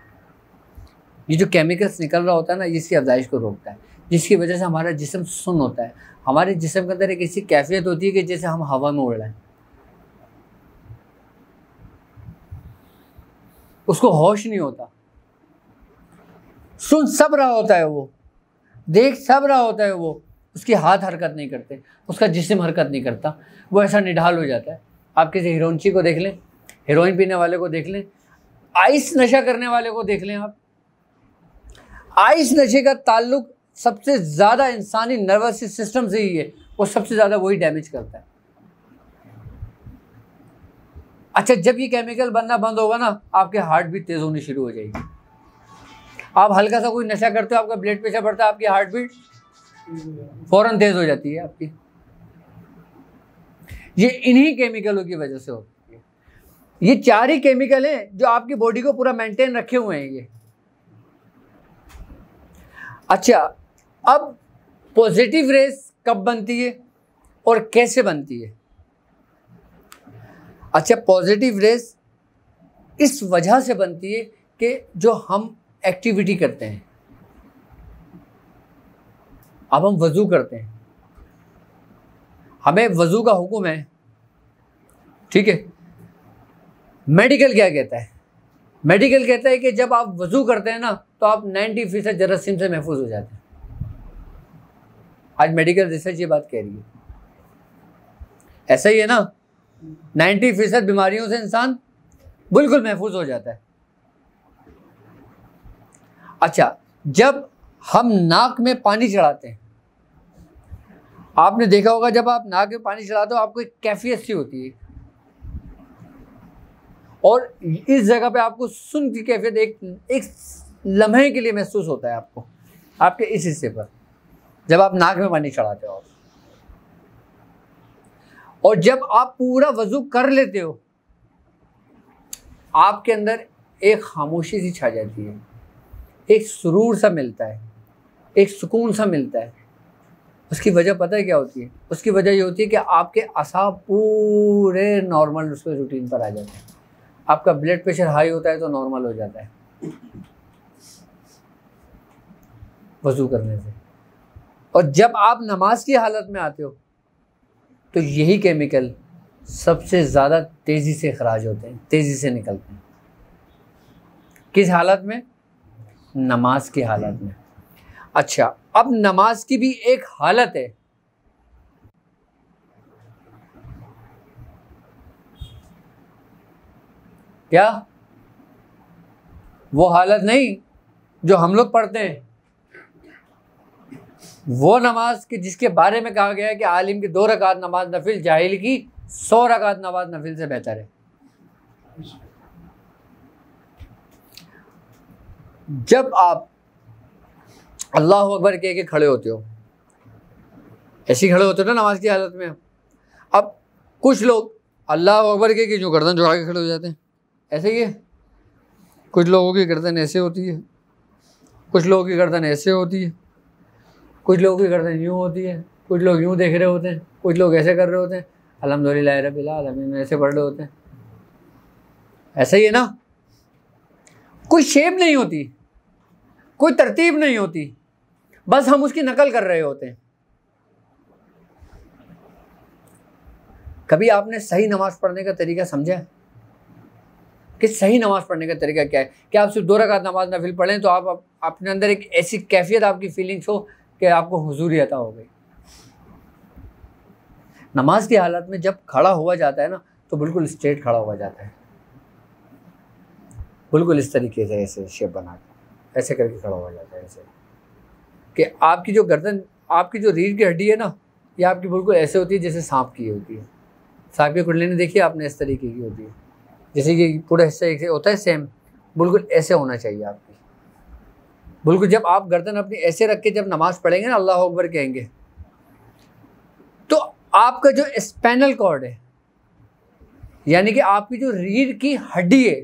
ये जो केमिकल्स निकल रहा होता है ना, इसकी अफजाइश को रोकता है, जिसकी वजह से हमारा जिस्म सुन्न होता है। हमारे जिस्म के अंदर एक ऐसी कैफियत होती है कि जैसे हम हवा में उड़ रहे हैं, उसको होश नहीं होता। सुन सब रहा होता है वो, देख सब रहा होता है वो, उसके हाथ हरकत नहीं करते, उसका जिस्म हरकत नहीं करता, वो ऐसा निढाल हो जाता है। आप किसी हीरोइनची को देख लें, हेरोइन पीने वाले को देख लें, आइस नशा करने वाले को देख लें आप, आइस नशे का ताल्लुक सबसे ज़्यादा इंसानी नर्वस सिस्टम से ही है, वो सबसे ज़्यादा वही डैमेज करता है। अच्छा, जब ये केमिकल बनना बंद होगा ना, आपके हार्ट बीट तेज होनी शुरू हो जाएगी। आप हल्का सा कोई नशा करते हो, आपका ब्लड प्रेशर बढ़ता है, आपकी हार्ट बीट फौरन तेज हो जाती है आपकी। ये इन्हीं केमिकलों की वजह से होती है। ये 4 ही केमिकल हैं जो आपकी बॉडी को पूरा मेंटेन रखे हुए हैं ये। अच्छा, अब पॉजिटिव रेस कब बनती है और कैसे बनती है? अच्छा, पॉजिटिव रेस इस वजह से बनती है कि जो हम एक्टिविटी करते हैं, अब हम वजू करते हैं, हमें वजू का हुक्म है, ठीक है। मेडिकल क्या कहता है? मेडिकल कहता है कि जब आप वजू करते हैं ना, तो आप 90% जरासीम से महफूज हो जाते हैं। आज मेडिकल रिसर्च ये बात कह रही है, ऐसा ही है ना। 90% बीमारियों से इंसान बिल्कुल महफूज हो जाता है। अच्छा, जब हम नाक में पानी चढ़ाते हैं, आपने देखा होगा जब आप नाक में पानी चढ़ाते हो आपको एक कैफियत सी होती है, और इस जगह पे आपको सुन की कैफियत एक लम्हे के लिए महसूस होता है आपको, आपके इस हिस्से पर, जब आप नाक में पानी चढ़ाते हो। और जब आप पूरा वजू कर लेते हो, आपके अंदर एक खामोशी सी छा जाती है, एक सुरूर सा मिलता है, एक सुकून सा मिलता है। उसकी वजह पता है क्या होती है? उसकी वजह ये होती है कि आपके असाब पूरे नॉर्मल उसके रूटीन पर आ जाते हैं। आपका ब्लड प्रेशर हाई होता है तो नॉर्मल हो जाता है वजू करने से। और जब आप नमाज की हालत में आते हो तो यही केमिकल सबसे ज़्यादा तेज़ी से खराज होते हैं, तेज़ी से निकलते हैं। किस हालत में? नमाज की हालत में। अच्छा, अब नमाज की भी एक हालत है, क्या? वो हालत नहीं जो हम लोग पढ़ते हैं, वो नमाज के जिसके बारे में कहा गया है कि आलिम की 2 रकात नमाज नफिल जाहिल की 100 रकात नमाज नफिल से बेहतर है। जब आप अल्लाह अकबर कह के खड़े होते हो, ऐसे खड़े होते हो ना नमाज की हालत में। अब कुछ लोग अल्लाह अकबर कह के जो गर्दन झुका के खड़े हो जाते हैं, ऐसे ही है। कुछ लोगों की गर्दन ऐसे होती है, कुछ लोगों की गर्दन ऐसे होती है, कुछ लोगों की गर्दन यूँ होती है, कुछ लोग यूँ देख रहे होते हैं, कुछ लोग ऐसे कर रहे होते हैं, अल्हम्दुलिल्लाह रब्बिल आलमीन ऐसे पढ़ रहे होते हैं। ऐसा ही है ना। कोई शेप नहीं होती, कोई तरतीब नहीं होती, बस हम उसकी नकल कर रहे होते हैं। कभी आपने सही नमाज पढ़ने का तरीका समझा है कि सही नमाज पढ़ने का तरीका क्या है? कि आप सिर्फ 2 रकात नमाज नफिल पढ़ें तो आप अपने अंदर एक ऐसी कैफियत, आपकी फीलिंग्स हो कि आपको हुजूरी अता हो गई। नमाज की हालत में जब खड़ा हुआ जाता है ना, तो बिल्कुल स्ट्रेट खड़ा हुआ जाता है, बिल्कुल इस तरीके से ऐसे शेप बना के ऐसे करके खड़ा हुआ जाता है, ऐसे कि आपकी जो गर्दन, आपकी जो रीढ़ की हड्डी है ना, ये आपकी बिल्कुल ऐसे होती है जैसे सांप की होती है। सांप की कुंडली ने देखी आपने, इस तरीके की होती है, जैसे कि पूरा हिस्सा एक होता है सेम, बिल्कुल ऐसे होना चाहिए आपकी। बिल्कुल जब आप गर्दन अपनी ऐसे रख के जब नमाज पढ़ेंगे ना, अल्लाह अकबर कहेंगे, तो आपका जो स्पाइनल कॉर्ड है, यानी कि आपकी जो रीढ़ की हड्डी है,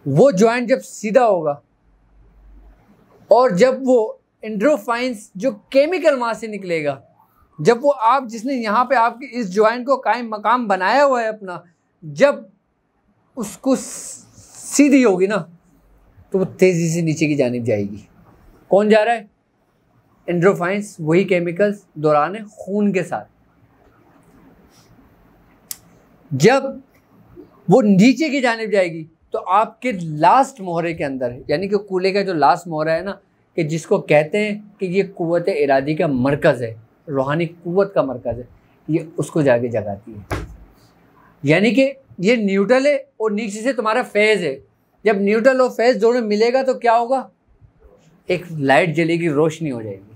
वो जॉइंट जब सीधा होगा और जब वो एंडोर्फिन्स जो केमिकल वहां से निकलेगा, जब वो आप जिसने यहाँ पे आपकी इस जॉइंट को कायम मकाम बनाया हुआ है अपना, जब उसको सीधी होगी ना, तो वो तेजी से नीचे की जानिब जाएगी। कौन जा रहा है? एंडोर्फिन्स, वही केमिकल्स दौरान खून के साथ। जब वो नीचे की जानिब जाएगी तो आपके लास्ट मोहरे के अंदर, यानी कि कूल्हे का जो लास्ट मोहरा है ना, कि जिसको कहते हैं कि ये कुव्वत इरादी का मरकज़ है, रूहानी कुव्वत का मरकज़ है, ये उसको जाके जगाती है। यानी कि ये न्यूट्रल है और नीचे से तुम्हारा फेज़ है। जब न्यूट्रल और फेज़ दोनों मिलेगा तो क्या होगा? एक लाइट जलेगी, रोशनी हो जाएगी।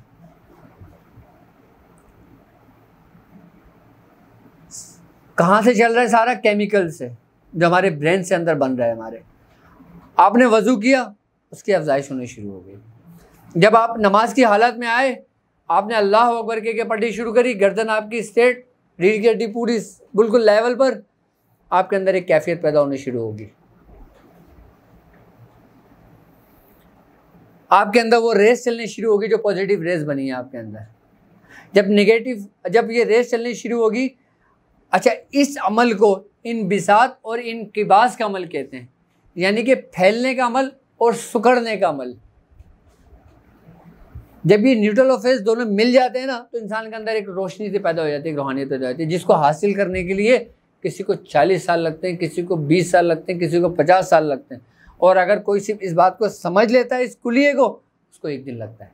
कहाँ से चल रहा है? सारा केमिकल से, जो हमारे ब्रेन से अंदर बन रहा है हमारे। आपने वज़ू किया, उसकी अफजाइश होनी शुरू हो गई। जब आप नमाज की हालत में आए, आपने अल्लाह अकबर के पढ़नी शुरू करी, गर्दन आपकी स्ट्रेट, रीढ़ की हड्डी पूरी बिल्कुल लेवल पर, आपके अंदर एक कैफियत पैदा होनी शुरू होगी। आपके अंदर वो रेस चलनी शुरू होगी जो पॉजिटिव रेस बनी है आपके अंदर। जब ये रेस चलनी शुरू होगी, अच्छा, इस अमल को इनबिसात और इनकिबास का अमल कहते हैं, यानी कि फैलने का अमल और सुकड़ने का अमल। जब ये न्यूट्रल और फेज दोनों मिल जाते हैं ना, तो इंसान के अंदर एक रोशनी से पैदा हो जाती है, एक रूहानियत पैदा हो जाती है, जिसको हासिल करने के लिए किसी को 40 साल लगते हैं, किसी को 20 साल लगते हैं, किसी को 50 साल लगते हैं। और अगर कोई सिर्फ इस बात को समझ लेता है, इस कुलिये को, उसको एक दिन लगता है,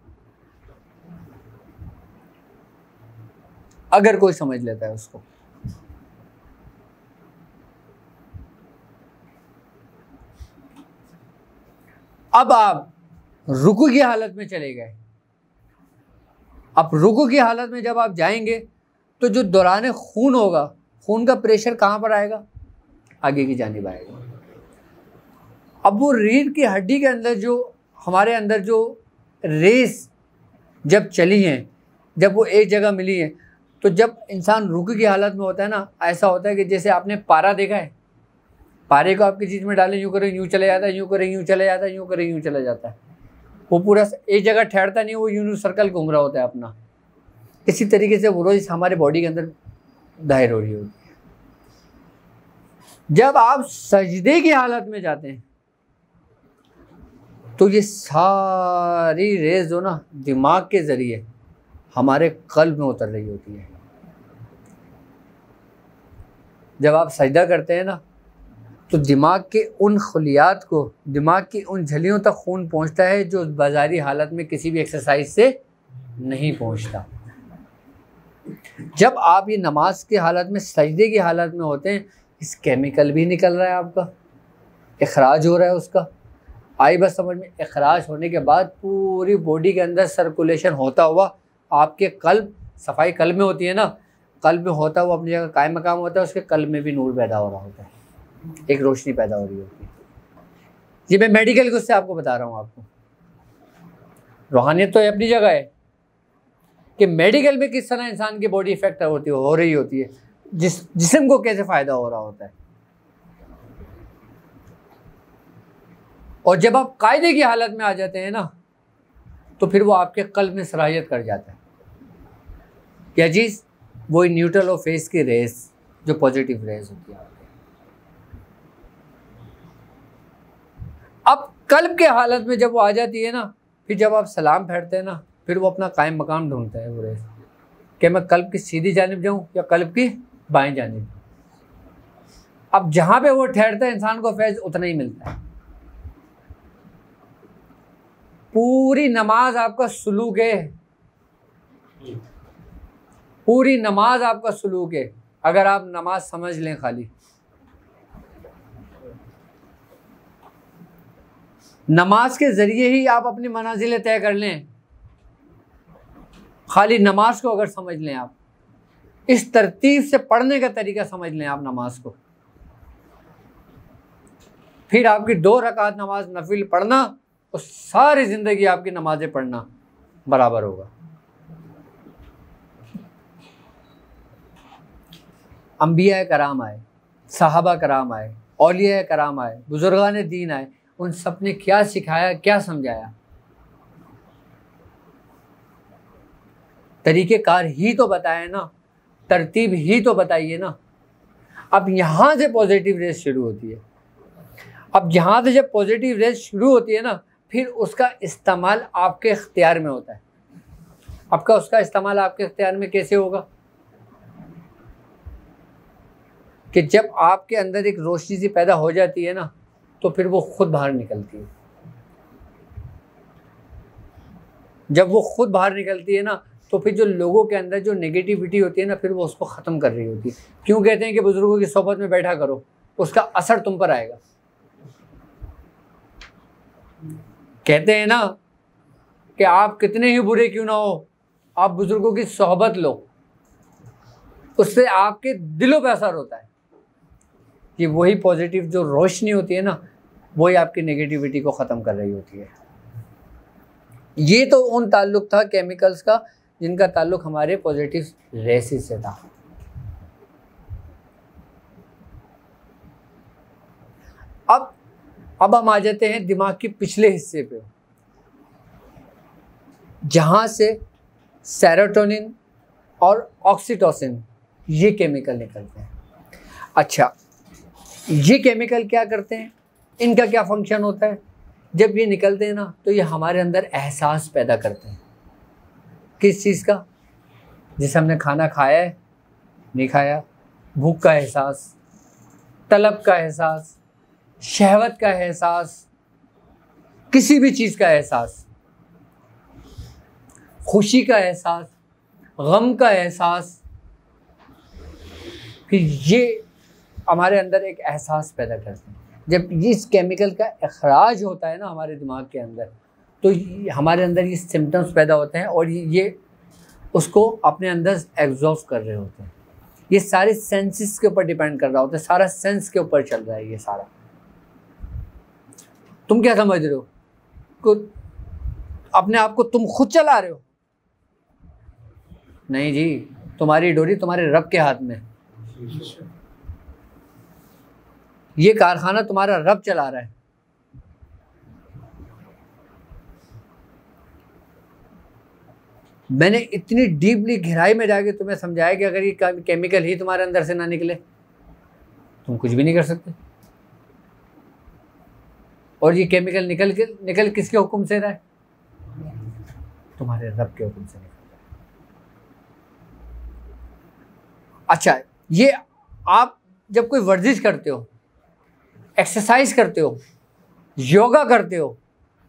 अगर कोई समझ लेता है उसको। अब आप रुकू की हालत में चले गए। अब रुकू की हालत में जब आप जाएंगे, तो जो दौरान खून होगा, खून का प्रेशर कहाँ पर आएगा? आगे की जानिब आएगा। अब वो रीढ़ की हड्डी के अंदर जो हमारे अंदर जो रेस जब चली हैं, जब वो एक जगह मिली है, तो जब इंसान रुकू की हालत में होता है ना, ऐसा होता है कि जैसे आपने पारा देखा है, पारे को आपकी चीज़ में डालें, यूँ करें यूँ चले जाता है, यूँ करें यूँ चले जाता है, यूँ करें यूँ चला जाता है, वो पूरा एक जगह ठहरता नहीं, वो यूँ सर्कल घूम रहा होता है अपना। इसी तरीके से वो रोज़ हमारे बॉडी के अंदर दाहिर हो रही होती है। जब आप सजदे की हालत में जाते हैं, तो ये सारी रेज जो ना दिमाग के ज़रिए हमारे कल्ब में उतर रही होती है। जब आप सजदा करते हैं ना, तो दिमाग के उन खलियात को, दिमाग की उन झलियों तक खून पहुंचता है जो बाजारी हालत में किसी भी एक्सरसाइज से नहीं पहुंचता। जब आप ये नमाज की हालत में, सजदे की हालत में होते हैं, इस केमिकल भी निकल रहा है, आपका इखराज हो रहा है उसका। आई बस समझ में, इखराज होने के बाद पूरी बॉडी के अंदर सर्कुलेशन होता हुआ, आपके कल्ब, सफाई कल्ब में होती है ना, कल्ब में होता हुआ अपनी जगह कायम मकाम होता है, उसके कल्ब में भी नूर पैदा हो रहा होता है, एक रोशनी पैदा हो रही होती है। ये मैं मेडिकल उससे आपको बता रहा हूँ। आपको रूहानियत तो अपनी जगह है कि मेडिकल में किस तरह इंसान की बॉडी इफेक्ट हो रही होती है, जिस्म को कैसे फ़ायदा हो रहा होता है। और जब आप कायदे की हालत में आ जाते हैं ना, तो फिर वो आपके कल्ब में सराहियत कर जाता है। क्या चीज़? वो न्यूट्रल और फेस की रेस, जो पॉजिटिव रेस होती है। अब कल्ब के हालत में जब वो आ जाती है ना, फिर जब आप सलाम फेरते हैं ना, फिर वो अपना कायम मकाम ढूंढता है वो रेस, कि मैं कल्ब की सीधी जानिब जाऊं या कल्ब की बाएं जानिब। अब जहां पे वो ठहरता है, इंसान को फैज़ उतना ही मिलता है। पूरी नमाज आपका सुलूक है, पूरी नमाज आपका सुलूक है, अगर आप नमाज समझ लें। खाली नमाज के ज़रिए ही आप अपनी मनाजिल तय कर लें। खाली नमाज को अगर समझ लें, आप इस तरतीब से पढ़ने का तरीका समझ लें आप नमाज को, फिर आपकी 2 रकात नमाज नफिल पढ़ना और सारी ज़िंदगी आपकी नमाज़ें पढ़ना बराबर होगा। अंबिया कराम आए, सहाबा कराम आए, औलिया कराम आए, बुजुर्गान दीन आए, उन सब ने क्या सिखाया, क्या समझाया? तरीक़ेकार ही तो बताए ना, तरतीब ही तो बताइए ना। अब यहाँ से पॉजिटिव रेस शुरू होती है। अब यहाँ से जब पॉजिटिव रेस शुरू होती है ना, फिर उसका इस्तेमाल आपके इख्तियार में होता है। आपका उसका इस्तेमाल आपके इख्तियार में कैसे होगा? कि जब आपके अंदर एक रोशनी सी पैदा हो जाती है ना, तो फिर वो खुद बाहर निकलती है। जब वो खुद बाहर निकलती है ना, तो फिर जो लोगों के अंदर जो नेगेटिविटी होती है ना, फिर वो उसको ख़त्म कर रही होती है। क्यों कहते हैं कि बुज़ुर्गों की सोहबत में बैठा करो, उसका असर तुम पर आएगा। कहते हैं ना कि आप कितने ही बुरे क्यों ना हो, आप बुज़ुर्गों की सोहबत लो, उससे आपके दिलों पे असर होता है कि वही पॉजिटिव जो रोशनी होती है ना, वही आपकी नेगेटिविटी को ख़त्म कर रही होती है। ये तो उन ताल्लुक था केमिकल्स का जिनका ताल्लुक हमारे पॉजिटिव रेसेस से था। अब हम आ जाते हैं दिमाग के पिछले हिस्से पे, जहाँ से सेरोटोनिन और ऑक्सीटोसिन ये केमिकल निकलते हैं। अच्छा, ये केमिकल क्या करते हैं, इनका क्या फंक्शन होता है? जब ये निकलते हैं ना, तो ये हमारे अंदर एहसास पैदा करते हैं। किस चीज़ का? जैसे हमने खाना खाया है, नहीं खाया, भूख का एहसास, तलब का एहसास, शहवत का एहसास, किसी भी चीज़ का एहसास, खुशी का एहसास, गम का एहसास, कि ये हमारे अंदर एक एहसास पैदा करते हैं। जब इस केमिकल का अखराज होता है ना हमारे दिमाग के अंदर, तो हमारे अंदर ये सिम्टम्स पैदा होते हैं और ये उसको अपने अंदर एब्जॉर्ब कर रहे होते हैं। ये सारे सेंसेस के ऊपर डिपेंड कर रहा होता है, सारा सेंस के ऊपर चल रहा है ये सारा। तुम क्या समझ रहे हो? अपने आप को तुम खुद चला रहे हो? नहीं जी, तुम्हारी डोरी तुम्हारे रब के हाथ में। ये कारखाना तुम्हारा रब चला रहा है। मैंने इतनी डीपली गहराई में जाके तुम्हें समझाया कि अगर ये केमिकल ही तुम्हारे अंदर से ना निकले, तुम कुछ भी नहीं कर सकते। और ये केमिकल निकल किसके हुक्म से रहा है? तुम्हारे रब के हुक्म से निकल रहा है। अच्छा, ये आप जब कोई वर्जिश करते हो, एक्सरसाइज करते हो, योगा करते हो,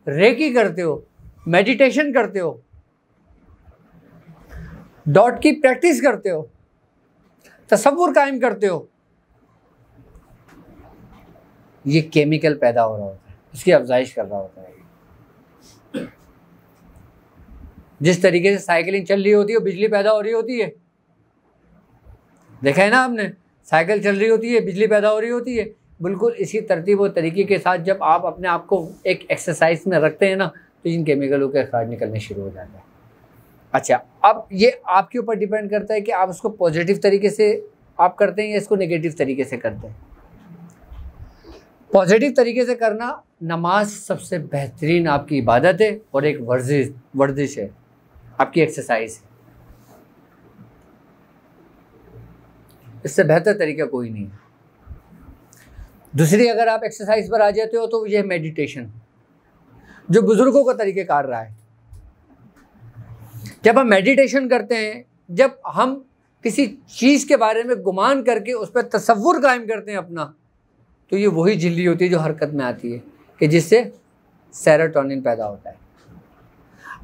रेकी करते हो, मेडिटेशन करते हो, डॉट की प्रैक्टिस करते हो, तसव्वुर कायम करते हो, ये केमिकल पैदा हो रहा होता है, इसकी अफजाइश कर रहा होता है। जिस तरीके से साइकिलिंग चल रही होती है, बिजली पैदा हो रही होती है। देखा है ना आपने, साइकिल चल रही होती है, बिजली पैदा हो रही होती है। बिल्कुल इसी तरतीब और तरीके के साथ जब आप अपने आप को एक एक्सरसाइज में रखते हैं ना, तो इन केमिकलों के अखराज निकलने शुरू हो जाते हैं। अच्छा, अब ये आपके ऊपर डिपेंड करता है कि आप उसको पॉजिटिव तरीके से आप करते हैं या इसको नेगेटिव तरीके से करते हैं। पॉजिटिव तरीके से करना, नमाज सबसे बेहतरीन आपकी इबादत है और एक वर्जिश है, आपकी एक्सरसाइज है। इससे बेहतर तरीका कोई नहीं है। दूसरी, अगर आप एक्सरसाइज पर आ जाते हो तो यह मेडिटेशन, जो बुजुर्गों का तरीक़ेकार रहा है। जब हम मेडिटेशन करते हैं, जब हम किसी चीज़ के बारे में गुमान करके उस पर तसव्वुर कायम करते हैं अपना, तो ये वही झिल्ली होती है जो हरकत में आती है कि जिससे सेरोटोनिन पैदा होता है।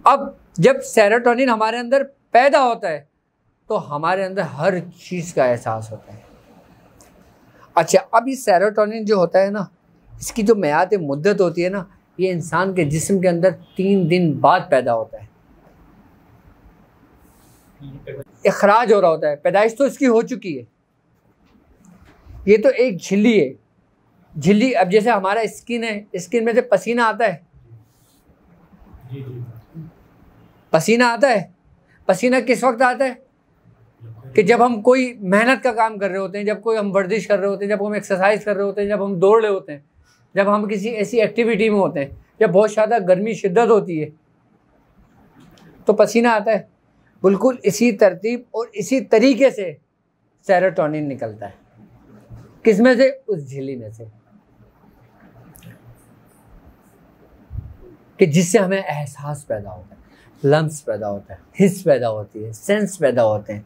अब जब सेरोटोनिन हमारे अंदर पैदा होता है तो हमारे अंदर हर चीज़ का एहसास होता है। अच्छा, अब ये सेरोटोनिन जो होता है ना, इसकी जो मियाद मुद्दत होती है ना, ये इंसान के जिस्म के अंदर 3 दिन बाद पैदा होता है, इखराज हो रहा होता है। पैदाइश तो इसकी हो चुकी है, ये तो एक झिल्ली है। झिल्ली, अब जैसे हमारा स्किन है, स्किन में से पसीना आता है, पसीना आता है। पसीना किस वक्त आता है? कि जब हम कोई मेहनत का काम कर रहे होते हैं, जब कोई हम वर्जिश कर रहे होते हैं, जब हम एक्सरसाइज कर रहे होते हैं, जब हम दौड़ रहे होते हैं, जब हम किसी ऐसी एक्टिविटी में होते हैं, जब बहुत ज़्यादा गर्मी शिद्दत होती है, तो पसीना आता है। बिल्कुल इसी तरतीब और इसी तरीके से सेरोटोनिन निकलता है। किस में से? उस झिल्ली में से, कि जिससे हमें एहसास पैदा होता है, लम्स पैदा होता है, हिस्स पैदा होती है, सेंस पैदा होते हैं।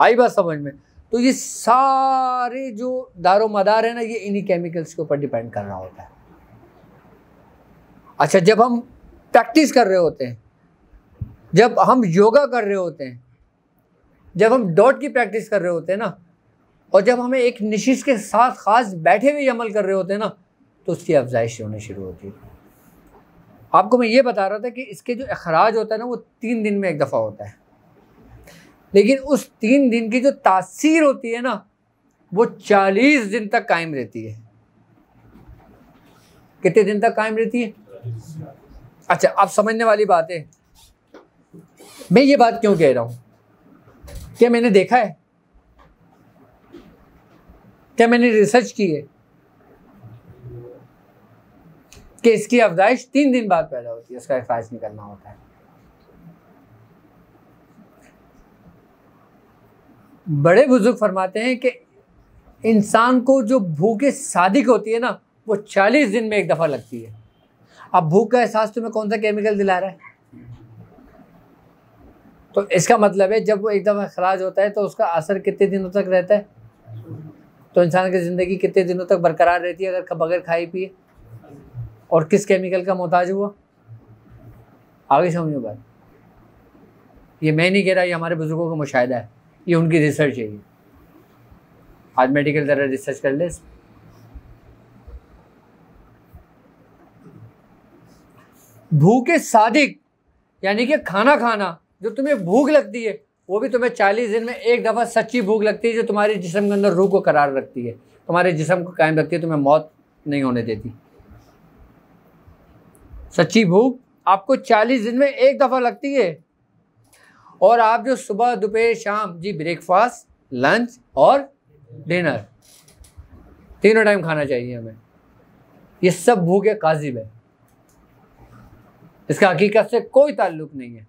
आई बात समझ में? तो ये सारे जो दारो मदार है ना, ये इन्हीं केमिकल्स के ऊपर डिपेंड कर रहा होता है। अच्छा, जब हम प्रैक्टिस कर रहे होते हैं, जब हम योगा कर रहे होते हैं, जब हम डॉट की प्रैक्टिस कर रहे होते हैं ना, और जब हमें एक निशिश के साथ खास बैठे हुए अमल कर रहे होते हैं ना, तो उसकी अफजाइश होनी शुरू होती है। आपको मैं ये बता रहा था कि इसके जो अखराज होता है ना वो 3 दिन में एक दफ़ा होता है, लेकिन उस 3 दिन की जो तासीर होती है ना वो 40 दिन तक कायम रहती है। कितने दिन तक कायम रहती है? अच्छा, आप समझने वाली बात है। मैं ये बात क्यों कह रहा हूं? क्या मैंने देखा है? क्या मैंने रिसर्च की है कि इसकी अफजाइश 3 दिन बाद पैदा होती है, इसका अखराज निकलना होता है। बड़े बुजुर्ग फरमाते हैं कि इंसान को जो भूख सादिक होती है ना वो 40 दिन में एक दफ़ा लगती है। अब भूख का एहसास तुम्हें कौन सा केमिकल दिला रहा है? तो इसका मतलब है जब वो एक दफ़ा खराज होता है तो उसका असर कितने दिनों तक रहता है? तो इंसान की ज़िंदगी कितने दिनों तक बरकरार रहती है अगर बगैर खाए पिए? और किस केमिकल का मोहताज हुआ? आगे समझो बात। ये मैं नहीं कह रहा, ये हमारे बुजुर्गों का मुशाहिदा है, ये उनकी रिसर्च है। ये आज मेडिकल ज़रा रिसर्च कर ले। भूखे सादिक यानी कि खाना खाना, जो तुम्हें भूख लगती है वो भी तुम्हें 40 दिन में एक दफ़ा सच्ची भूख लगती है, जो तुम्हारे जिस्म के अंदर रूह को करार रखती है, तुम्हारे जिस्म को कायम रखती है, तुम्हें मौत नहीं होने देती। सच्ची भूख आपको 40 दिन में एक दफ़ा लगती है। और आप जो सुबह दोपहर शाम जी ब्रेकफास्ट, लंच और डिनर तीनों टाइम खाना चाहिए हमें, ये सब भूख है काजिब है, इसका हकीकत से कोई ताल्लुक नहीं है।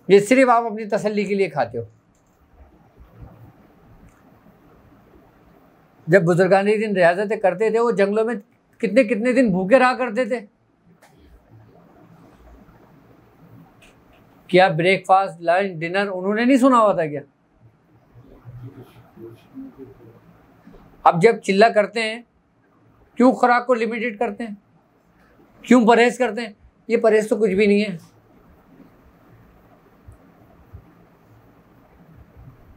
ये सिर्फ आप अपनी तसल्ली के लिए खाते हो। जब बुजुर्गानी दिन रियाजतें करते थे वो जंगलों में कितने कितने दिन भूखे रहा करते थे। क्या ब्रेकफास्ट, लंच, डिनर उन्होंने नहीं सुना हुआ था क्या? अब जब चिल्ला करते हैं क्यों खुराक को लिमिटेड करते हैं, क्यों परहेज करते हैं? ये परहेज तो कुछ भी नहीं है।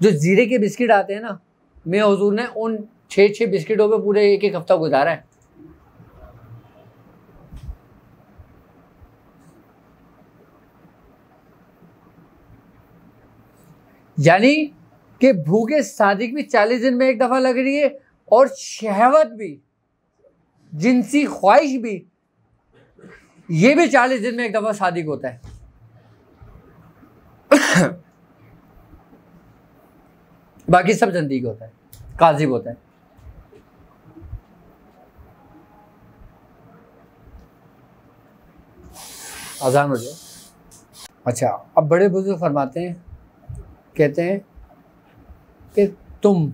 जो जीरे के बिस्किट आते हैं ना, मैं हुजूर ने उन 6 बिस्किटों पे पूरे एक हफ्ता गुजारा है। यानी कि भूखे सादिक भी 40 दिन में एक दफा लग रही है, और शहवत भी, जिनसी ख्वाहिश भी, ये भी 40 दिन में एक दफा सादिक होता है। बाकी सब जंदीक होता है, काजिब होता है। आजान हो जाए। अच्छा, अब बड़े बुजुर्ग फरमाते हैं, कहते हैं कि तुम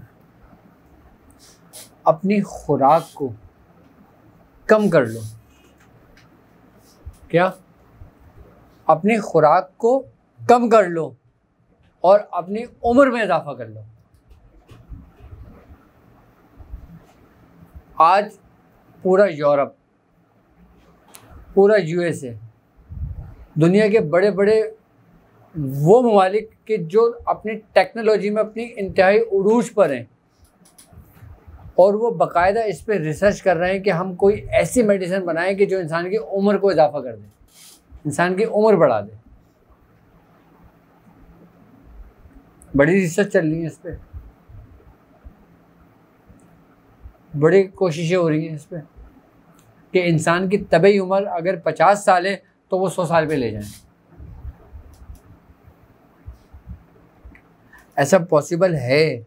अपनी खुराक को कम कर लो। क्या? अपनी खुराक को कम कर लो और अपनी उम्र में इजाफा कर लो। आज पूरा यूरोप, पूरा यूएसए, दुनिया के बड़े बड़े वो ममालिक के जो अपनी टेक्नोलॉजी में अपनी इंतहाई उरूज पर हैं, और वो बाकायदा इस पर रिसर्च कर रहे हैं कि हम कोई ऐसी मेडिसिन बनाएं कि जो इंसान की उम्र को इजाफा कर दे, इंसान की उम्र बढ़ा दे। बड़ी रिसर्च चल रही है इस पर, बड़ी कोशिशें हो रही हैं इस पर कि इंसान की तबई उम्र अगर 50 साल है तो वो 100 साल पे ले जाएं। ऐसा पॉसिबल है,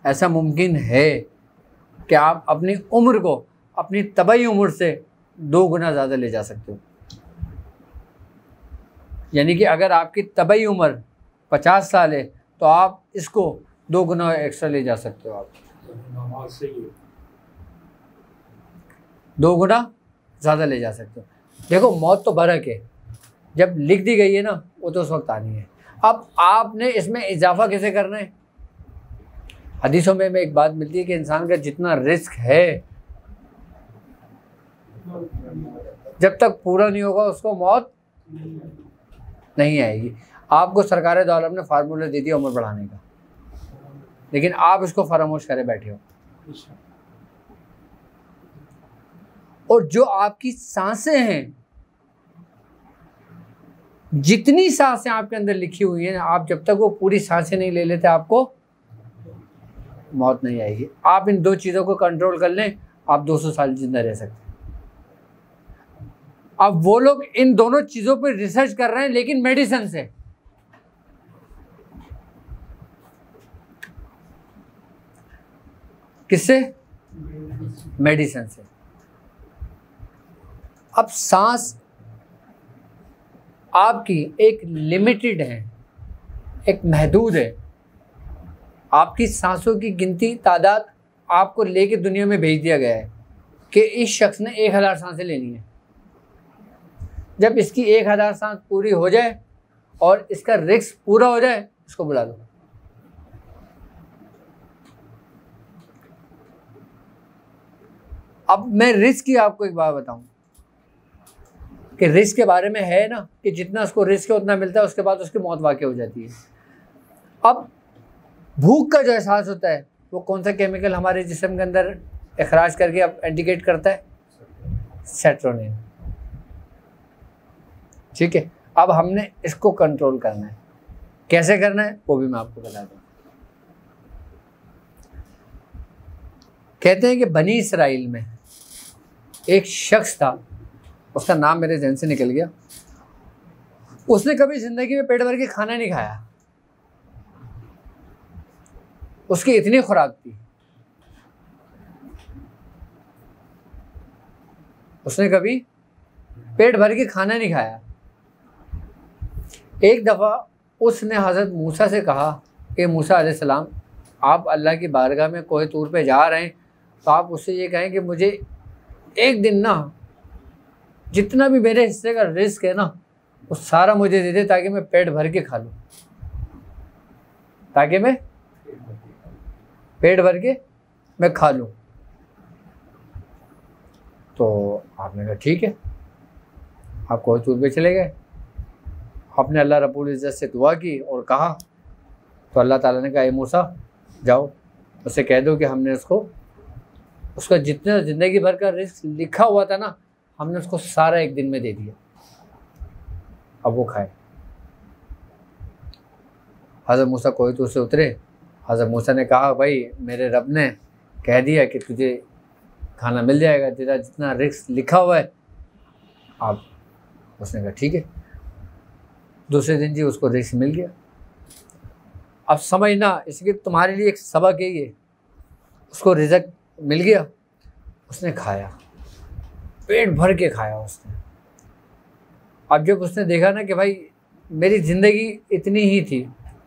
ऐसा मुमकिन है कि आप अपनी उम्र को अपनी तबई उम्र से 2 गुना ज़्यादा ले जा सकते हो। यानी कि अगर आपकी तबई उम्र 50 साल है तो आप इसको 2 गुना एक्स्ट्रा ले जा सकते हो। आप 2 गुना ज़्यादा ले जा सकते हो। देखो, मौत तो बरक है, जब लिख दी गई है ना वो तो उस वक्त आनी है। अब आपने इसमें इजाफा कैसे करना है? हदीसों में एक बात मिलती है कि इंसान का जितना रिस्क है, जब तक पूरा नहीं होगा उसको मौत नहीं आएगी। आपको सरकार दो आलम ने फार्मूला दे दिया उम्र बढ़ाने का, लेकिन आप इसको फरामोश करे बैठे हो। और जो आपकी सांसें हैं जितनी सांसें आपके अंदर लिखी हुई हैं, आप जब तक वो पूरी सांसें नहीं ले लेते आपको मौत नहीं आएगी। आप इन 2 चीज़ों को कंट्रोल कर लें, आप 200 साल जिंदा रह सकते हैं। अब वो लोग इन दोनों चीज़ों पर रिसर्च कर रहे हैं, लेकिन मेडिसिन से। किससे? मेडिसिन से। अब सांस आपकी एक लिमिटेड है, एक महदूद है। आपकी सांसों की गिनती, तादाद आपको लेके दुनिया में भेज दिया गया है कि इस शख्स ने 1000 सांसें लेनी है। जब इसकी 1000 सांस पूरी हो जाए और इसका रिस्क पूरा हो जाए, इसको बुला लो। अब मैं रिस्क की आपको एक बात बताऊं कि रिस्क के बारे में है ना कि जितना उसको रिस्क है उतना मिलता है, उसके बाद उसकी मौत वाक़ई हो जाती है। अब भूख का जो एहसास होता है वो कौन सा केमिकल हमारे जिस्म के अंदर इखराज करके अब इंडिकेट करता है? सेरोटोनिन। ठीक है, अब हमने इसको कंट्रोल करना है। कैसे करना है वो भी मैं आपको बता दूँ। कहते हैं कि बनी इसराइल में एक शख्स था, उसका नाम मेरे ज़हन से निकल गया। उसने कभी ज़िंदगी में पेट भर के खाना नहीं खाया। उसकी इतनी खुराक थी, उसने कभी पेट भर के खाना नहीं खाया। एक दफ़ा उसने हज़रत मूसा से कहा कि मूसा अलैहिस्सलाम, आप अल्लाह की बारगाह में कोई तूर पे जा रहे हैं, तो आप उससे ये कहें कि मुझे एक दिन ना जितना भी मेरे हिस्से का रिस्क है ना वो सारा मुझे दे दे, ताकि मैं पेट भर के खा लूँ, ताकि मैं पेट भर के मैं खा लूँ। तो आपने कहा ठीक है। आप कोई तूर पे चले गए, आपने अल्लाह रब्बुल इज़्ज़त से दुआ की और कहा, तो अल्लाह ताला ने कहा, ए मूसा जाओ उससे कह दो कि हमने उसका जितना ज़िंदगी भर का रिस्क लिखा हुआ था ना, हमने उसको सारा एक दिन में दे दिया, अब वो खाए। हज़रत मूसा कोई तूर से उतरे। हज़रत मूसा ने कहा, भाई मेरे रब ने कह दिया कि तुझे खाना मिल जाएगा, तेरा जितना रिस्क लिखा हुआ है। आप उसने कहा ठीक है। दूसरे दिन जी उसको रिस्क मिल गया। अब समझना, इसलिए तुम्हारे लिए एक सबक है ये। उसको रिज़्क मिल गया, उसने खाया, पेट भर के खाया उसने। अब जब उसने देखा ना कि भाई मेरी ज़िंदगी इतनी ही थी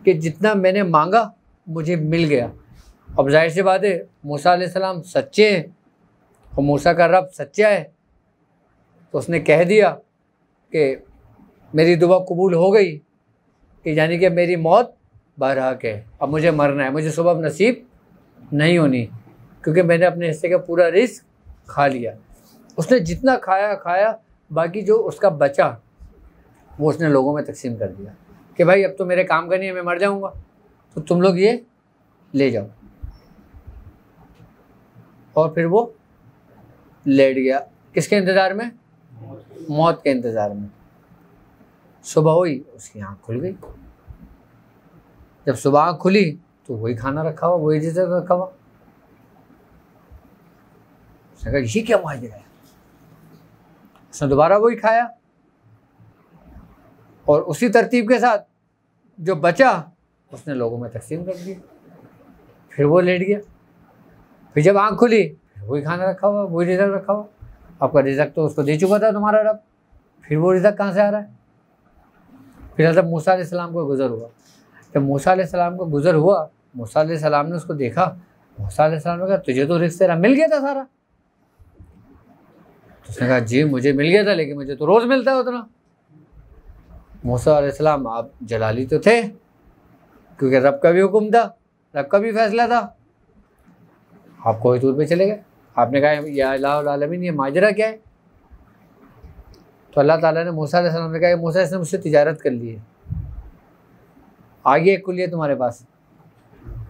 कि जितना मैंने मांगा मुझे मिल गया। अब जाहिर सी बात है मूसा अलैहिस्सलाम सच्चे हैं और मूसा का रब सच्चा है, तो उसने कह दिया कि मेरी दुआ कबूल हो गई, कि यानी कि मेरी मौत बरहक है, अब मुझे मरना है, मुझे सुबह नसीब नहीं होनी, क्योंकि मैंने अपने हिस्से का पूरा रिस्क खा लिया। उसने जितना खाया, बाकी जो उसका बचा वो उसने लोगों में तकसीम कर दिया कि भाई अब तो मेरे काम का नहीं है, मैं मर जाऊंगा, तो तुम लोग ये ले जाओ। और फिर वो लेट गया, किसके इंतज़ार में? मौत के इंतज़ार में। सुबह हुई, उसकी आँख खुल गई। जब सुबह आँख खुली तो वही खाना रखा हुआ, वही रिज़्क रखा हुआ। उसने कहा ये क्या माजरा है? उसने दोबारा वही खाया और उसी तरतीब के साथ जो बचा उसने लोगों में तकसीम कर दिया। फिर वो लेट गया। फिर जब आँख खुली फिर वही खाना रखा हुआ, वही रिज़्क रखा हुआ। आपका रिज़्क तो उसको दे चुका था तुम्हारा रब, फिर वो रिज़्क कहाँ से आ रहा है? फिर हज़रत मूसा अलैहिस्सलाम को गुज़र हुआ। जब मूसा अलैहिस्सलाम को गुज़र हुआ, मूसा अलैहिस्सलाम ने उसको देखा। मूसा अलैहिस्सलाम ने कहा तुझे तो रिज़्क तेरा मिल गया था सारा। उसने कहा जी मुझे मिल गया था, लेकिन मुझे तो रोज़ मिलता है उतना। मूसा अलैहिस्सलाम आप जलाली तो थे, क्योंकि रब का भी हुक्म था, रब का भी फैसला था। आप कोई तूर पे चले गए, आपने कहा या इलाहुल आलमीन ये माजरा क्या है? तो अल्लाह ताला ने मूसा अलैहिस्सलाम ने कहा मूसा इसने मुझसे तिजारत कर ली है। आगे एक कुल है तुम्हारे पास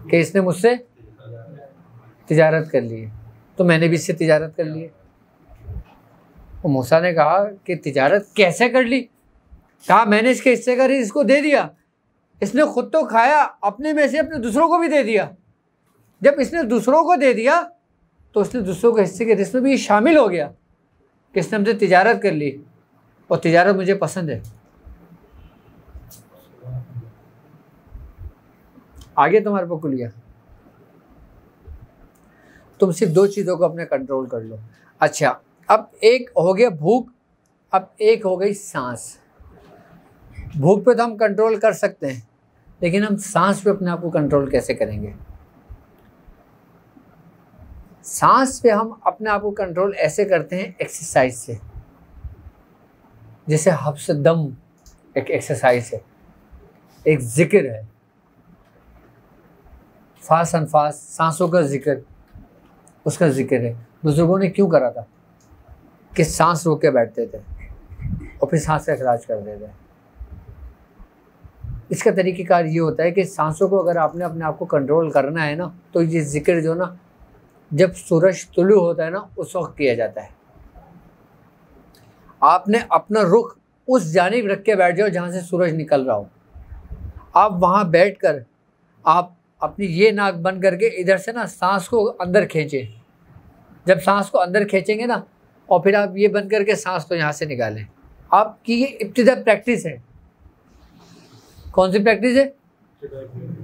कि इसने मुझसे तिजारत कर ली है, तो मैंने भी इससे तिजारत कर ली है। तो मूसा ने कहा कि तिजारत कैसे कर ली? कहा मैंने इसके हिस्से का रिस्क इसको दे दिया, इसने खुद तो खाया, अपने में से अपने दूसरों को भी दे दिया। जब इसने दूसरों को दे दिया तो उसने दूसरों के हिस्से के रिस्क में भी शामिल हो गया कि इसने हमसे तिजारत कर ली और तिजारत मुझे पसंद है। आगे तुम्हारे पर खुलिया, तुम सिर्फ 2 चीज़ों को अपने कंट्रोल कर लो। अच्छा, अब एक हो गया भूख, अब एक हो गई सांस। भूख पे तो हम कंट्रोल कर सकते हैं, लेकिन हम सांस पे अपने आप को कंट्रोल कैसे करेंगे? सांस पे हम अपने आप को कंट्रोल ऐसे करते हैं एक्सरसाइज से। जैसे हफ्स दम एक एक्सरसाइज है, एक जिक्र है, फास अनफास सांसों का जिक्र, उसका जिक्र है। बुजुर्गों ने क्यों करा था कि सांस रोक के बैठते थे और फिर सांस का इखराज कर देते थे। इसका तरीक़ेकार ये होता है कि सांसों को अगर आपने अपने आप को कंट्रोल करना है ना, तो ये जिक्र जो ना जब सूरज तुलू होता है ना उस वक्त किया जाता है। आपने अपना रुख उस जानिब रख के बैठ जाओ जहाँ से सूरज निकल रहा हो। आप वहाँ बैठकर आप अपनी ये नाक बंद करके इधर से ना सांस को अंदर खींचें। जब सांस को अंदर खींचेंगे ना और फिर आप ये बंद करके सांस को यहाँ से निकालें। आपकी ये इब्तिदाई प्रैक्टिस है। कौन सी प्रैक्टिस है?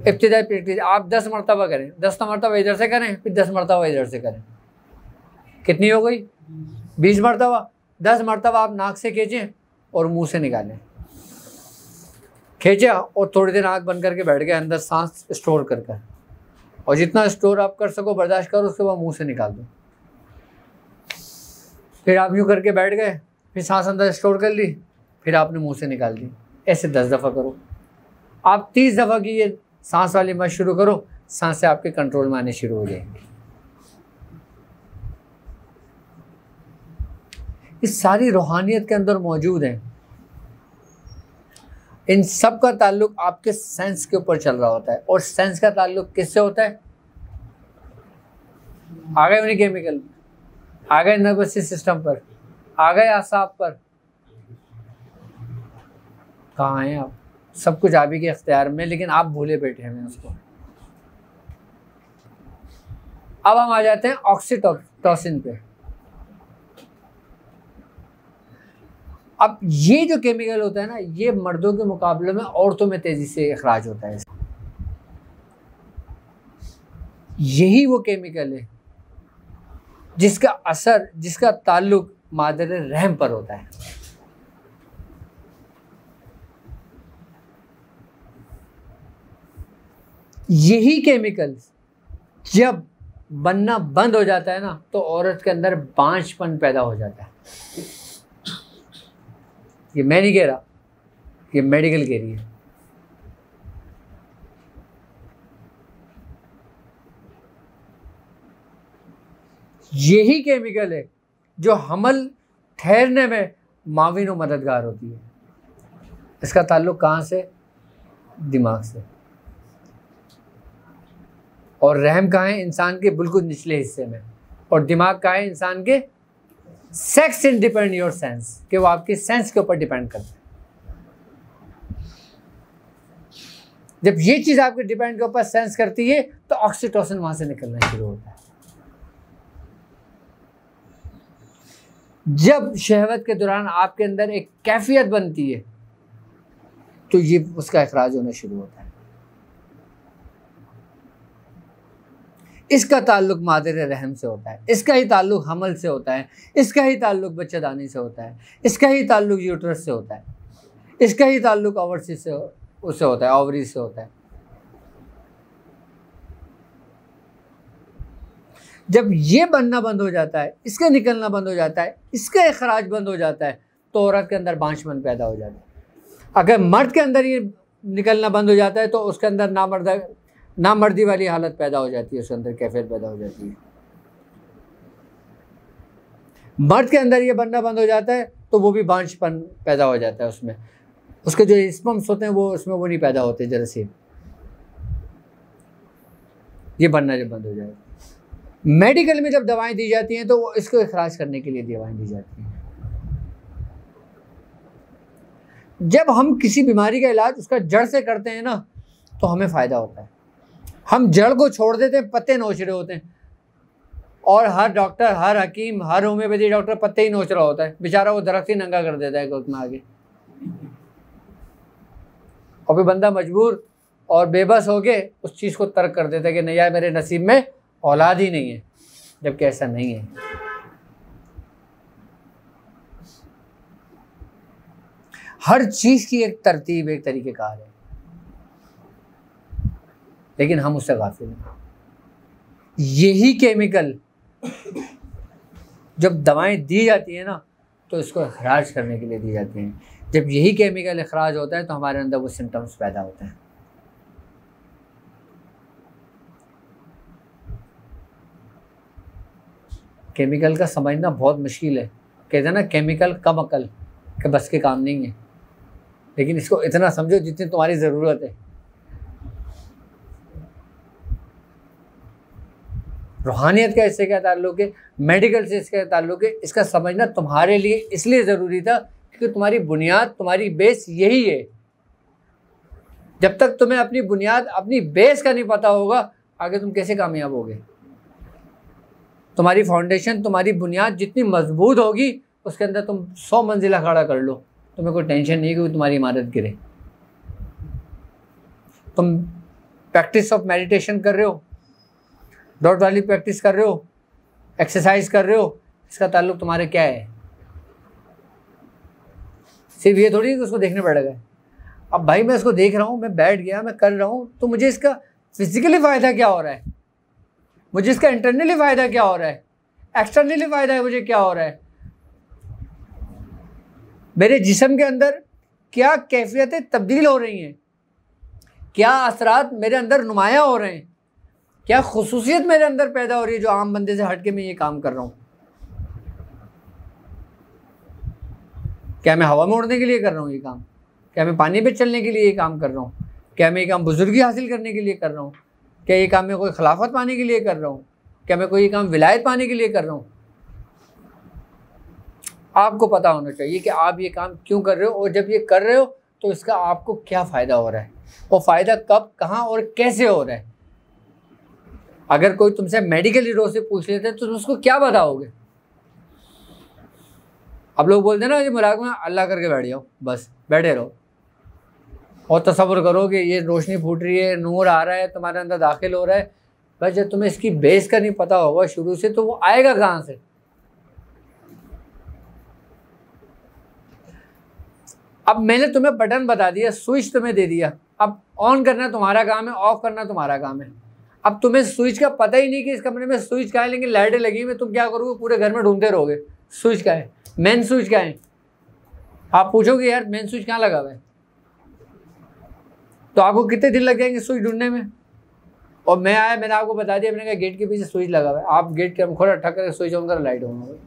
इब्तिदाई प्रैक्टिस। आप 10 मरतबा करें, 10 मरतबा इधर से करें, फिर 10 मरतबा इधर से करें। कितनी हो गई? 20 मरतबा। 10 मरतबा आप नाक से खींचें और मुंह से निकालें। खींचा और थोड़ी देर आँख बंद करके बैठ गए, अंदर सांस स्टोर कर कर, और जितना स्टोर आप कर सको बर्दाश्त करो, उसके बाद मुंह से निकाल दो। फिर आप यूँ करके बैठ गए, फिर सांस अंदर स्टोर कर ली, फिर आपने मुंह से निकाल दी। ऐसे 10 दफ़ा करो। आप 30 दफ़ा की ये सांस वाली मत शुरू करो, सांसें आपके कंट्रोल में आने शुरू हो जाएंगी। इस सारी रूहानियत के अंदर मौजूद है। इन सब का ताल्लुक आपके सेंस के ऊपर चल रहा होता है, और सेंस का ताल्लुक किससे होता है? आ गए उन्हीं केमिकल, आ गए नर्वस सिस्टम पर, आ गए आसाब पर। कहाँ हैं आप? सब कुछ आप ही के इख्तियार में, लेकिन आप भूले बैठे हैं उसको। अब हम आ जाते हैं ऑक्सीटोसिन पे। अब ये जो केमिकल होता है ना, ये मर्दों के मुकाबले में औरतों में तेजी से इखराज होता है। यही वो केमिकल है जिसका असर, जिसका ताल्लुक मादर रहम पर होता है। यही केमिकल जब बनना बंद हो जाता है ना, तो औरत के अंदर बांझपन पैदा हो जाता है। ये मैं नहीं कह रहा, ये मेडिकल कह रही है। यही केमिकल है जो हमल ठहरने में माविन और मददगार होती है। इसका ताल्लुक कहाँ से? दिमाग से। और रहम कहाँ है? इंसान के बिल्कुल निचले हिस्से में। और दिमाग कहाँ है? इंसान के sex in depend your sense, कि वो आपके सेंस के ऊपर डिपेंड करता है। जब ये चीज़ आपके डिपेंड के ऊपर सेंस करती है, तो ऑक्सीटोसिन वहाँ से निकलना शुरू होता है। जब शहवत के दौरान आपके अंदर एक कैफियत बनती है, तो ये उसका इखराज होना शुरू होता है। इसका ताल्लुक मादर रहम से होता है, इसका ही ताल्लुक हमल से होता है, इसका ही ताल्लुक बच्चेदानी से होता है, इसका ही ताल्लुक यूट्रस से होता है, इसका ही ताल्लुक ओवरी से उससे होता है, ओवरी से होता है। जब ये बनना बंद हो जाता है, इसका निकलना बंद हो जाता है, इसका इखराज बंद हो जाता है, तो औरत के अंदर बांझपन पैदा हो जाता है। अगर मर्द के अंदर ये निकलना बंद हो जाता है, तो उसके अंदर नामर्दी वाली हालत पैदा हो जाती है, उसके अंदर कैफियत पैदा हो जाती है। मर्द के अंदर ये बनना बंद हो जाता है, तो वो भी बांझपन पैदा हो जाता है उसमें। उसके जो स्पर्म्स होते हैं वो उसमें वो नहीं पैदा होते जरासीम। ये बनना जब बंद हो जाए, मेडिकल में जब दवाएं दी जाती हैं, तो वो इसको इखराज करने के लिए दवाएं दी जाती हैं। जब हम किसी बीमारी का इलाज उसका जड़ से करते हैं ना तो हमें फ़ायदा होता है। हम जड़ को छोड़ देते हैं, पत्ते नोच रहे होते हैं। और हर डॉक्टर, हर हकीम, हर होम्योपैथी डॉक्टर पत्ते ही नोच रहा होता है, बेचारा वो दरख्त ही नंगा कर देता है वक्त में आगे। और फिर बंदा मजबूर और बेबस हो के उस चीज़ को तर्क कर देता है कि नहीं यार मेरे नसीब में औलाद ही नहीं है, जबकि ऐसा नहीं है। हर चीज़ की एक तरतीब, एक तरीक़ेकार है, लेकिन हम उससे गाफिल हैं। यही केमिकल जब दवाएं दी जाती हैं ना तो इसको अखराज करने के लिए दी जाती हैं। जब यही केमिकल अखराज होता है तो हमारे अंदर वो सिम्टम्स पैदा होते हैं। केमिकल का समझना बहुत मुश्किल है। कहते हैं ना केमिकल कम अकल के बस के काम नहीं है, लेकिन इसको इतना समझो जितनी तुम्हारी ज़रूरत है। रूहानियत का इससे क्या ताल्लुक़ है, मेडिकल से इसका ताल्लुक़ है, इसका समझना तुम्हारे लिए इसलिए ज़रूरी था क्योंकि तुम्हारी बुनियाद, तुम्हारी बेस यही है। जब तक तुम्हें अपनी बुनियाद, अपनी बेस का नहीं पता होगा, आगे तुम कैसे कामयाब होगे। तुम्हारी फाउंडेशन, तुम्हारी बुनियाद जितनी मजबूत होगी उसके अंदर तुम 100 मंजिला खड़ा कर लो, तुम्हें कोई टेंशन नहीं कि तुम्हारी इमारत गिरे। तुम प्रैक्टिस ऑफ मेडिटेशन कर रहे हो, डॉट वाली प्रैक्टिस कर रहे हो, एक्सरसाइज कर रहे हो, इसका ताल्लुक तुम्हारे क्या है। सिर्फ ये थोड़ी कि उसको देखने पड़ेगा। अब भाई मैं इसको देख रहा हूँ, मैं बैठ गया, मैं कर रहा हूँ, तो मुझे इसका फिजिकली फ़ायदा क्या हो रहा है, मुझे इसका इंटरनली फ़ायदा क्या हो रहा है, एक्सटर्नली फ़ायदा है मुझे क्या हो रहा है, मेरे जिस्म के अंदर क्या कैफियतें तब्दील हो रही हैं, क्या असरात मेरे अंदर नुमायाँ हो रहे हैं, क्या खुसूसियत मेरे अंदर पैदा हो रही है जो आम बंदे से हट के मैं ये काम कर रहा हूँ। क्या मैं हवा में उड़ने के लिए कर रहा हूँ ये काम, क्या मैं पानी पे चलने के लिए ये काम कर रहा हूँ, क्या मैं ये काम बुजुर्गी हासिल करने के लिए कर रहा हूँ, क्या ये काम मैं कोई खिलाफत पाने के लिए कर रहा हूँ, क्या मैं कोई ये काम विलायत पाने के लिए कर रहा हूँ। आपको पता होना चाहिए कि आप ये काम क्यों कर रहे हो, और जब ये कर रहे हो तो इसका आपको क्या फ़ायदा हो रहा है, और फ़ायदा कब, कहाँ और कैसे हो रहा है। अगर कोई तुमसे मेडिकल हीरो से पूछ लेते तो तुम उसको क्या बताओगे। अब लोग बोलते हैं ना, ये मुराद में अल्लाह करके बैठ जाओ, बस बैठे रहो और तसव्वुर करो कि ये रोशनी फूट रही है, नूर आ रहा है, तुम्हारे अंदर दाखिल हो रहा है। बस जब तुम्हें इसकी बेस का नहीं पता होगा शुरू से, तो वो आएगा कहाँ से। अब मैंने तुम्हें बटन बता दिया, स्विच तुम्हें दे दिया, अब ऑन करना तुम्हारा काम है, ऑफ करना तुम्हारा काम है। अब तुम्हें स्विच का पता ही नहीं कि इस कमरे में स्विच क्या है, लेकिन लाइटें लगी हुई, तुम क्या करोगे, पूरे घर में ढूंढते रहोगे स्विच क्या है, मेन स्विच क्या है। आप पूछोगे यार मेन स्विच कहाँ लगा हुआ है, तो आपको कितने दिन लग जाएंगे स्विच ढूंढने में। और मैं आया, मैंने आपको बता दिया, मैंने कहा गेट के पीछे स्विच लगा हुआ है, आप गेट के हम खोला, ठक करके स्विच ऑन कर, लाइट ऑन हो गई।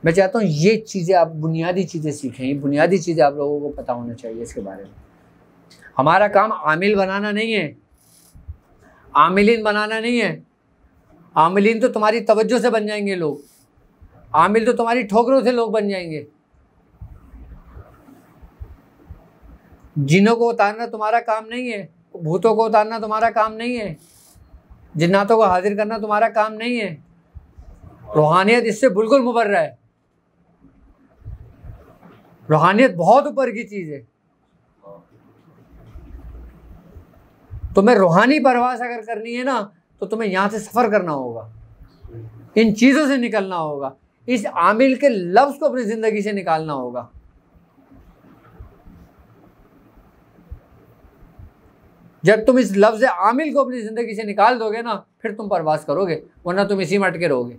मैं चाहता हूँ ये चीज़ें आप बुनियादी चीज़ें सीखें, ये बुनियादी चीज़ें आप लोगों को पता होना चाहिए इसके बारे में। हमारा काम आमिल बनाना नहीं है, आमिलीन बनाना नहीं है। आमिलीन तो तुम्हारी तवज्जो से बन जाएंगे लोग, आमिल तो तुम्हारी ठोकरों से लोग बन जाएंगे। जिन्नों को उतारना तुम्हारा काम नहीं है, भूतों को उतारना तुम्हारा काम नहीं है, जिन्नातों को हाजिर करना तुम्हारा काम नहीं है। रूहानियत इससे बिल्कुल मुबर्रा है। रूहानियत बहुत ऊपर की चीज़ है। तुम्हें रूहानी परवास अगर करनी है ना, तो तुम्हें यहाँ से सफ़र करना होगा, इन चीज़ों से निकलना होगा, इस आमिल के लफ्ज़ को अपनी ज़िंदगी से निकालना होगा। जब तुम इस लफ्ज़ आमिल को अपनी ज़िंदगी से निकाल दोगे ना, फिर तुम परवास करोगे, वरना तुम इसी में अटके रहोगे।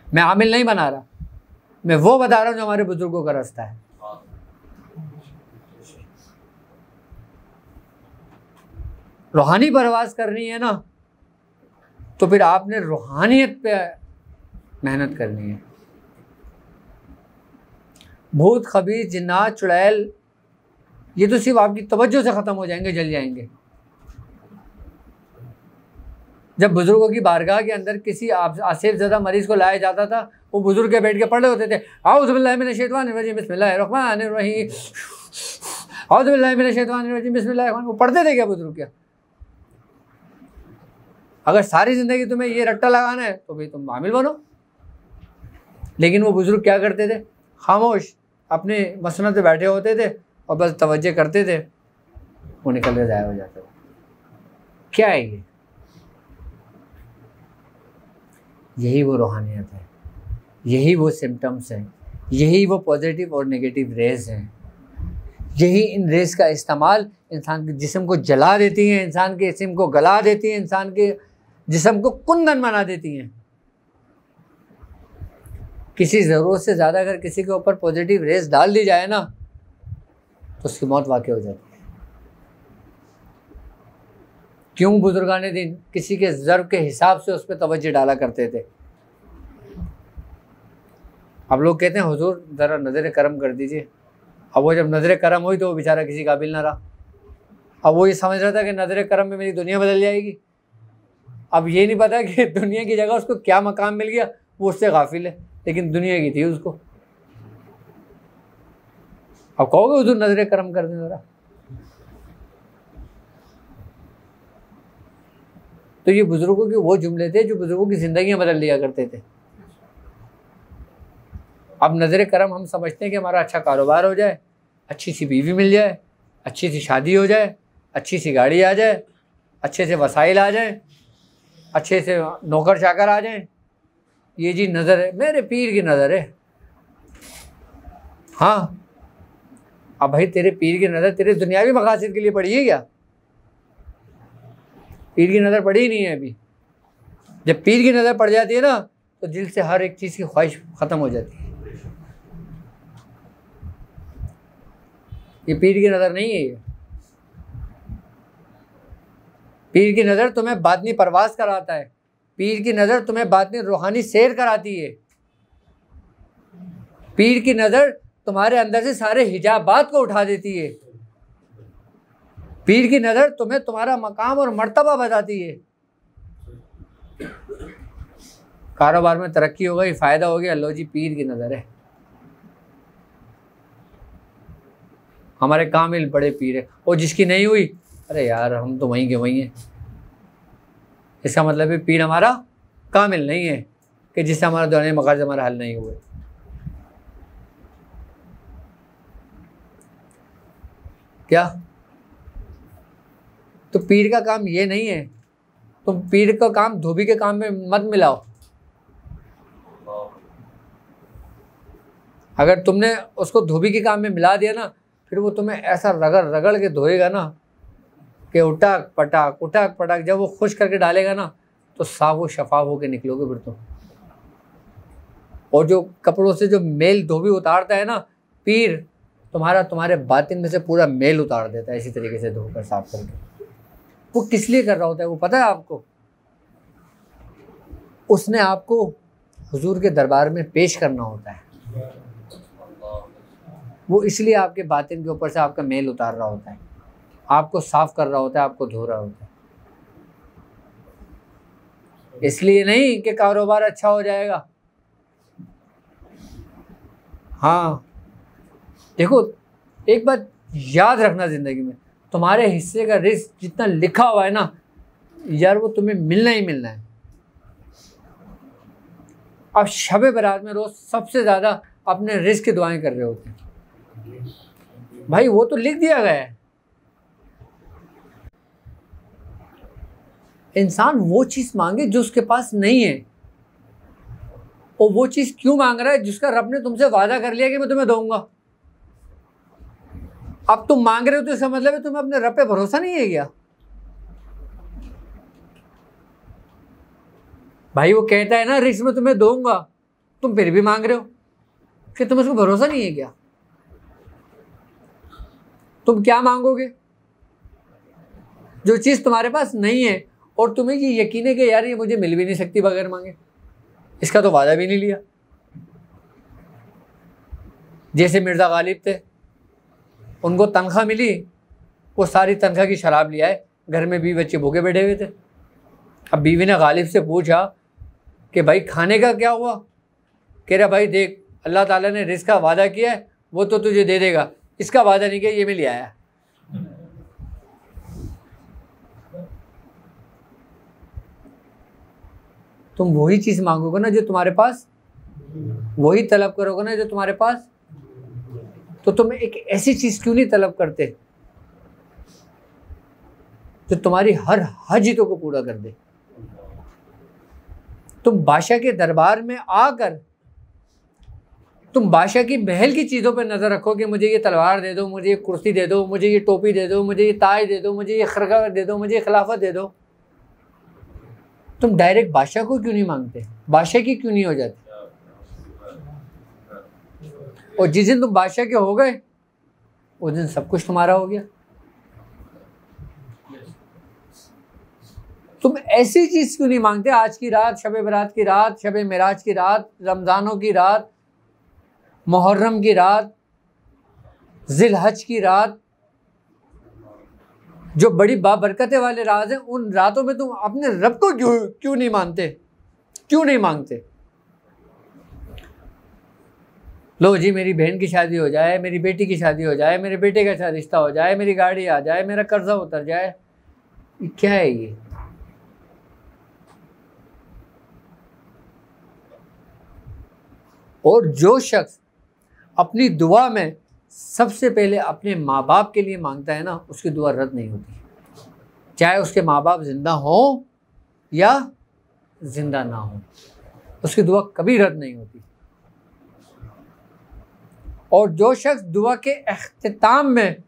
मैं आमिल नहीं बना रहा, मैं वो बता रहा हूँ जो हमारे बुजुर्गों का रास्ता है। रूहानी परवास करनी है ना, तो फिर आपने रूहानियत पे मेहनत करनी है। भूत, खबीस, जिन्नात, चुड़ैल, ये तो सिर्फ आपकी तवज्जो से ख़त्म हो जाएंगे, जल जाएंगे। जब बुजुर्गों की बारगाह के अंदर किसी आसिफ ज़दा मरीज को लाया जाता था, वो बुजुर्ग के बैठ के पढ़ रहे होते थे, औज़ु बिल्लाहि मिनश शैतानिर रजीम बिस्मिल्लाहिर्रहमानिर रहीम, औज़ु बिल्लाहि मिनश शैतानिर रजीम बिस्मिल्लाहिर रहमानिर रहीम। वो पढ़ते थे क्या बुजुर्ग? क्या अगर सारी ज़िंदगी तुम्हें ये रट्टा लगाना है तो भाई तुम आमिल बनो। लेकिन वो बुजुर्ग क्या करते थे? खामोश अपने मसनद पे बैठे होते थे और बस तवज्जो करते थे, वो निकल के ज़ाया हो जाते थे। क्या है ये? यही वो रूहानियत है, यही वो सिम्टम्स हैं, यही वो पॉजिटिव और नेगेटिव रेज हैं। यही इन रेज का इस्तेमाल इंसान के जिस्म को जला देती हैं, इंसान के जिस्म को गला देती हैं, इंसान के जिस्म को कुंदन बना देती हैं। किसी ज़रूरत से ज़्यादा अगर किसी के ऊपर पॉजिटिव रेज डाल दी जाए ना तो उसकी मौत वाक़ई हो जाती है। क्यों बुजुर्गाने दिन किसी के ज़र्ब के हिसाब से उस पर तवज्जो डाला करते थे। अब लोग कहते हैं हुजूर ज़रा नज़र करम कर दीजिए। अब वो जब नज़र करम हुई तो वो बेचारा किसी काबिल ना रहा। अब वो ये समझ रहा था कि नज़र करम में मेरी दुनिया बदल जाएगी। अब ये नहीं पता कि दुनिया की जगह उसको क्या मकाम मिल गया, वो उससे गाफिल है, लेकिन दुनिया की थी उसको। अब कहोगे हुजूर नज़र करम कर दें ज़रा। तो ये बुजुर्गों के वो जुमले थे जो बुजुर्गों की ज़िंदगियाँ बदल दिया करते थे। अब नज़र करम हम समझते हैं कि हमारा अच्छा कारोबार हो जाए, अच्छी सी बीवी मिल जाए, अच्छी सी शादी हो जाए, अच्छी सी गाड़ी आ जाए, अच्छे से वसाइल आ जाए, अच्छे से नौकर चाकर आ जाएं। ये जी नज़र है, मेरे पीर की नज़र है। हाँ, अब भाई तेरे पीर की नज़र तेरे दुनियावी मकासद के लिए पड़ी है क्या? पीर की नज़र पड़ी ही नहीं है अभी। जब पीर की नज़र पड़ जाती है ना तो दिल से हर एक चीज़ की ख्वाहिश ख़त्म हो जाती है। ये पीर की नज़र नहीं है। ये पीर की नज़र तुम्हें बातनी परवाज़ कराता है। पीर की नज़र तुम्हें बातनी रूहानी सैर कराती है। पीर की नज़र तुम्हारे अंदर से सारे हिजाबात को उठा देती है। पीर की नज़र तुम्हें तुम्हारा मकाम और मर्तबा बताती है। कारोबार में तरक्की हो गई, फ़ायदा हो गया, लो जी पीर की नज़र है। हमारे कामिल बड़े पीर है, और जिसकी नहीं हुई, अरे यार हम तो वहीं के वहीं हैं। इसका मतलब है पीर हमारा कामिल नहीं है कि जिससे हमारा दुनिया मकासद हमारा हल नहीं हुए। क्या? तो पीर का काम ये नहीं है। तुम पीर का काम धोबी के काम में मत मिलाओ। अगर तुमने उसको धोबी के काम में मिला दिया ना, फिर वो तुम्हें ऐसा रगड़ रगड़ के धोएगा ना कि उठाक पटाक जब वो खुश करके डालेगा ना तो साफ व शफाफ होके निकलोगे फिर तुम। और जो कपड़ों से जो मेल धोबी उतारता है ना, पीर तुम्हारे बातिन में से पूरा मेल उतार देता है, इसी तरीके से धोकर साफ करके। वो किस लिए कर रहा होता है वो पता है आपको? उसने आपको हुजूर के दरबार में पेश करना होता है। वो इसलिए आपके बातिन के ऊपर से आपका मेल उतार रहा होता है, आपको साफ कर रहा होता है, आपको धो रहा होता है। इसलिए नहीं कि कारोबार अच्छा हो जाएगा। हाँ देखो, एक बात याद रखना ज़िंदगी में, तुम्हारे हिस्से का रिस्क जितना लिखा हुआ है ना यार, वो तुम्हें मिलना ही मिलना है। अब शब बारात में रोज़ सबसे ज़्यादा अपने रिस्क की दुआएं कर रहे होते हैं। भाई वो तो लिख दिया गया है। इंसान वो चीज़ मांगे जो उसके पास नहीं है, और वो चीज़ क्यों मांग रहा है? जिसका रब ने तुमसे वादा कर लिया कि मैं तुम्हें दूंगा। अब तुम मांग रहे हो तो इसका मतलब है तुम्हें अपने रब पे भरोसा नहीं है क्या? भाई वो कहता है ना रिस्क में तुम्हें दूंगा, तुम फिर भी मांग रहे हो, कि तुम्हें उसको भरोसा नहीं है क्या? तुम क्या मांगोगे जो चीज़ तुम्हारे पास नहीं है और तुम्हें ये यकीन है कि यार ये मुझे मिल भी नहीं सकती बगैर मांगे, इसका तो वादा भी नहीं लिया। जैसे मिर्ज़ा गालिब थे, उनको तनख्वाह मिली, वो सारी तनख्वाह की शराब लिया है, घर में भी बच्चे भूखे बैठे हुए थे। अब बीवी ने गालिब से पूछा कि भाई खाने का क्या हुआ? कह रहा भाई देख, अल्लाह ताला ने रिज़्क़ का वादा किया है, वो तो तुझे दे देगा, इसका वादा नहीं किया, ये मैं ले आया। तुम वही चीज़ मांगोगे ना जो तुम्हारे पास, वही तलब करोगे ना जो तुम्हारे पास। तो तुम एक ऐसी चीज़ क्यों नहीं तलब करते जो तुम्हारी हर हाजतों को पूरा कर दे? तुम बादशाह के दरबार में आकर तुम बादशाह की महल की चीज़ों पर नज़र रखो कि मुझे ये तलवार दे दो, मुझे ये कुर्सी दे दो, मुझे ये टोपी दे दो, मुझे ये ताज दे दो, मुझे ये खरगा दे दो, मुझे ये खिलाफत दे दो। तुम डायरेक्ट बादशाह को क्यों नहीं मांगते? बादशाह की क्यों नहीं हो जाती? और जिस दिन तुम बादशाह के हो गए उस दिन सब कुछ तुम्हारा हो गया। तुम ऐसी चीज क्यों नहीं मांगते? आज की रात, शब बरात की रात, शब मिराज की रात, रमजानों की रात, मुहर्रम की रात, जिलहज की रात, जो बड़ी बाबरकतें वाले रात हैं, उन रातों में तुम अपने रब को क्यों नहीं मानते? क्यों नहीं मांगते? लो जी, मेरी बहन की शादी हो जाए, मेरी बेटी की शादी हो जाए, मेरे बेटे का अच्छा रिश्ता हो जाए, मेरी गाड़ी आ जाए, मेरा कर्जा उतर जाए। क्या है ये? और जो शख्स अपनी दुआ में सबसे पहले अपने माँ बाप के लिए मांगता है ना, उसकी दुआ रद्द नहीं होती, चाहे उसके माँ बाप जिंदा हो या जिंदा ना हो, उसकी दुआ कभी रद्द नहीं होती। और जो शख्स दुआ के अख्तिताम में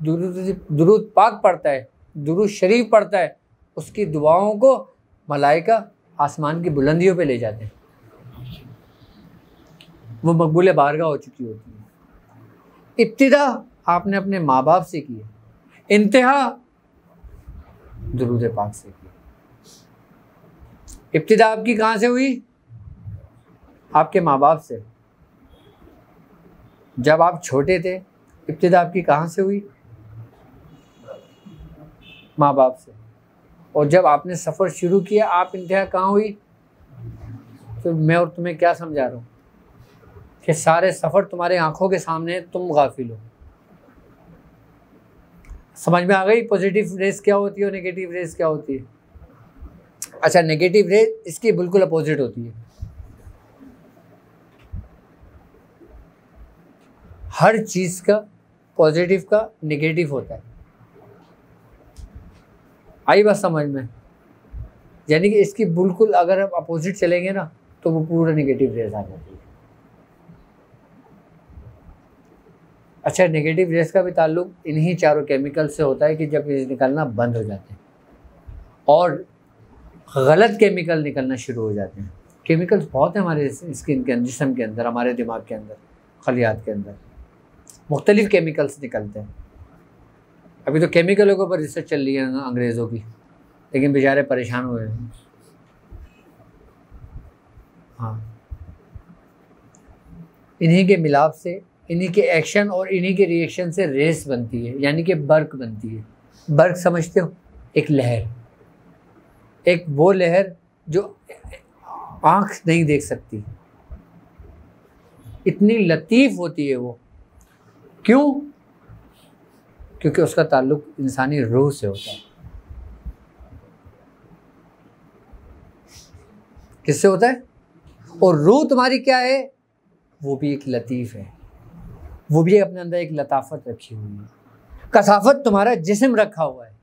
दुरूद पाक पढ़ता है, दुरूद शरीफ पढ़ता है, उसकी दुआओं को मलाइका आसमान की बुलंदियों पे ले जाते हैं, वो मकबूल बारगाह हो चुकी होती है। इब्तिदा आपने अपने माँ बाप से की है, इंतहा दुरूद पाक से की। इब्तिदा आपकी कहाँ से हुई? आपके माँ बाप से। जब आप छोटे थे, इब्तिदा आपकी कहाँ से हुई? माँ बाप से। और जब आपने सफ़र शुरू किया, आप इंतहा कहाँ हुई? तो मैं और तुम्हें क्या समझा रहा हूँ कि सारे सफ़र तुम्हारे आंखों के सामने, तुम गाफिल हो। समझ में आ गई पॉजिटिव रेस क्या होती है और नेगेटिव रेस क्या होती है? अच्छा, नेगेटिव रेस इसकी बिल्कुल अपोजिट होती है। हर चीज़ का पॉजिटिव का नेगेटिव होता है। आई बात समझ में? यानी कि इसकी बिल्कुल अगर आप अपोजिट चलेंगे ना तो वो पूरा नेगेटिव रेस आ जाती है। अच्छा, नेगेटिव रेस का भी ताल्लुक इन्हीं चारों केमिकल से होता है कि जब ये निकलना बंद हो जाते हैं और गलत केमिकल निकलना शुरू हो जाते हैं। केमिकल्स बहुत हैं हमारे स्किन के अंदर, जिस्म के अंदर, हमारे दिमाग के अंदर, खलियात के अंदर मुख्तलिफ केमिकल्स निकलते हैं। अभी तो केमिकलों के ऊपर रिसर्च चल रही है अंग्रेज़ों की, लेकिन बेचारे परेशान हुए हैं। हाँ, इन्हीं के मिलाप से, इन्हीं के एक्शन और इन्हीं के रिएक्शन से रेस बनती है, यानी कि बर्क बनती है। बर्क समझते हो? एक लहर, एक वो लहर जो आँख नहीं देख सकती, इतनी लतीफ़ होती है वो। क्यों? क्योंकि उसका ताल्लुक इंसानी रूह से होता है। किससे होता है? और रूह तुम्हारी क्या है? वो भी एक लतीफ़ है, वो भी अपने अंदर एक लताफत रखी हुई है। कसाफत तुम्हारा जिस्म रखा हुआ है।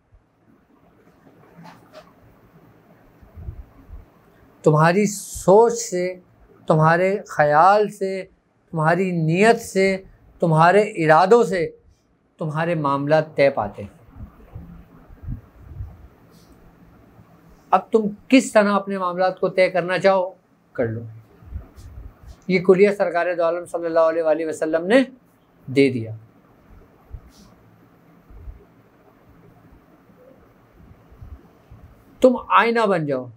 तुम्हारी सोच से, तुम्हारे ख्याल से, तुम्हारी नीयत से, तुम्हारे इरादों से तुम्हारे मामला तय पाते हैं। अब तुम किस तरह अपने मामलात को तय करना चाहो, कर लो। ये कुलिया सरकार दो आलम सल्लल्लाहु अलैहि वसल्लम ने दे दिया। तुम आईना बन जाओ,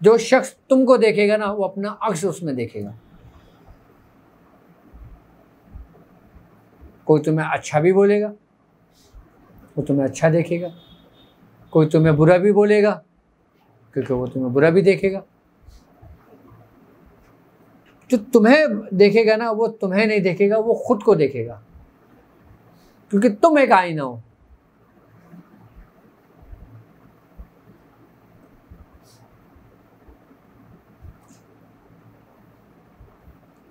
जो शख्स तुमको देखेगा ना वो अपना अक्स उसमें देखेगा। कोई तुम्हें अच्छा भी बोलेगा, वो तुम्हें अच्छा देखेगा, कोई तुम्हें बुरा भी बोलेगा, क्योंकि वो तुम्हें बुरा भी देखेगा। जो तुम्हें देखेगा ना, वो तुम्हें नहीं देखेगा, वो खुद को देखेगा, क्योंकि तुम एक आईना हो।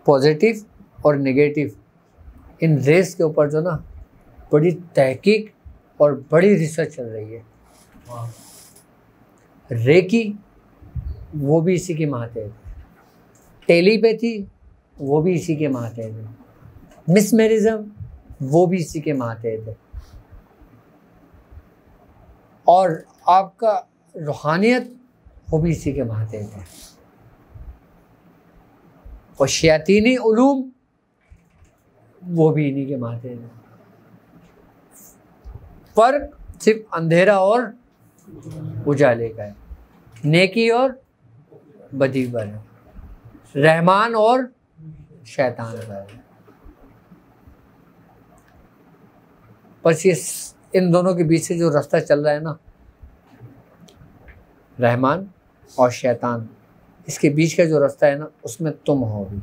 पॉजिटिव और नेगेटिव इन रेस के ऊपर जो ना बड़ी तहकीक और बड़ी रिसर्च चल रही है। रेकी वो भी इसी के माहतेज है, टेलीपैथी वो भी इसी के माहतेज है, मिसमेरिज्म वो भी इसी के माहतेज है, और आपका रूहानियत वो भी इसी के माहतेज है, और शयातीनी उलूम वो भी इन्हीं के माहतेज है। फर्क सिर्फ अंधेरा और उजाले का है, नेकी और बदी पर है, रहमान और शैतान का है। बस ये इन दोनों के बीच से जो रास्ता चल रहा है ना, रहमान और शैतान, इसके बीच का जो रास्ता है ना, उसमें तुम हो भी।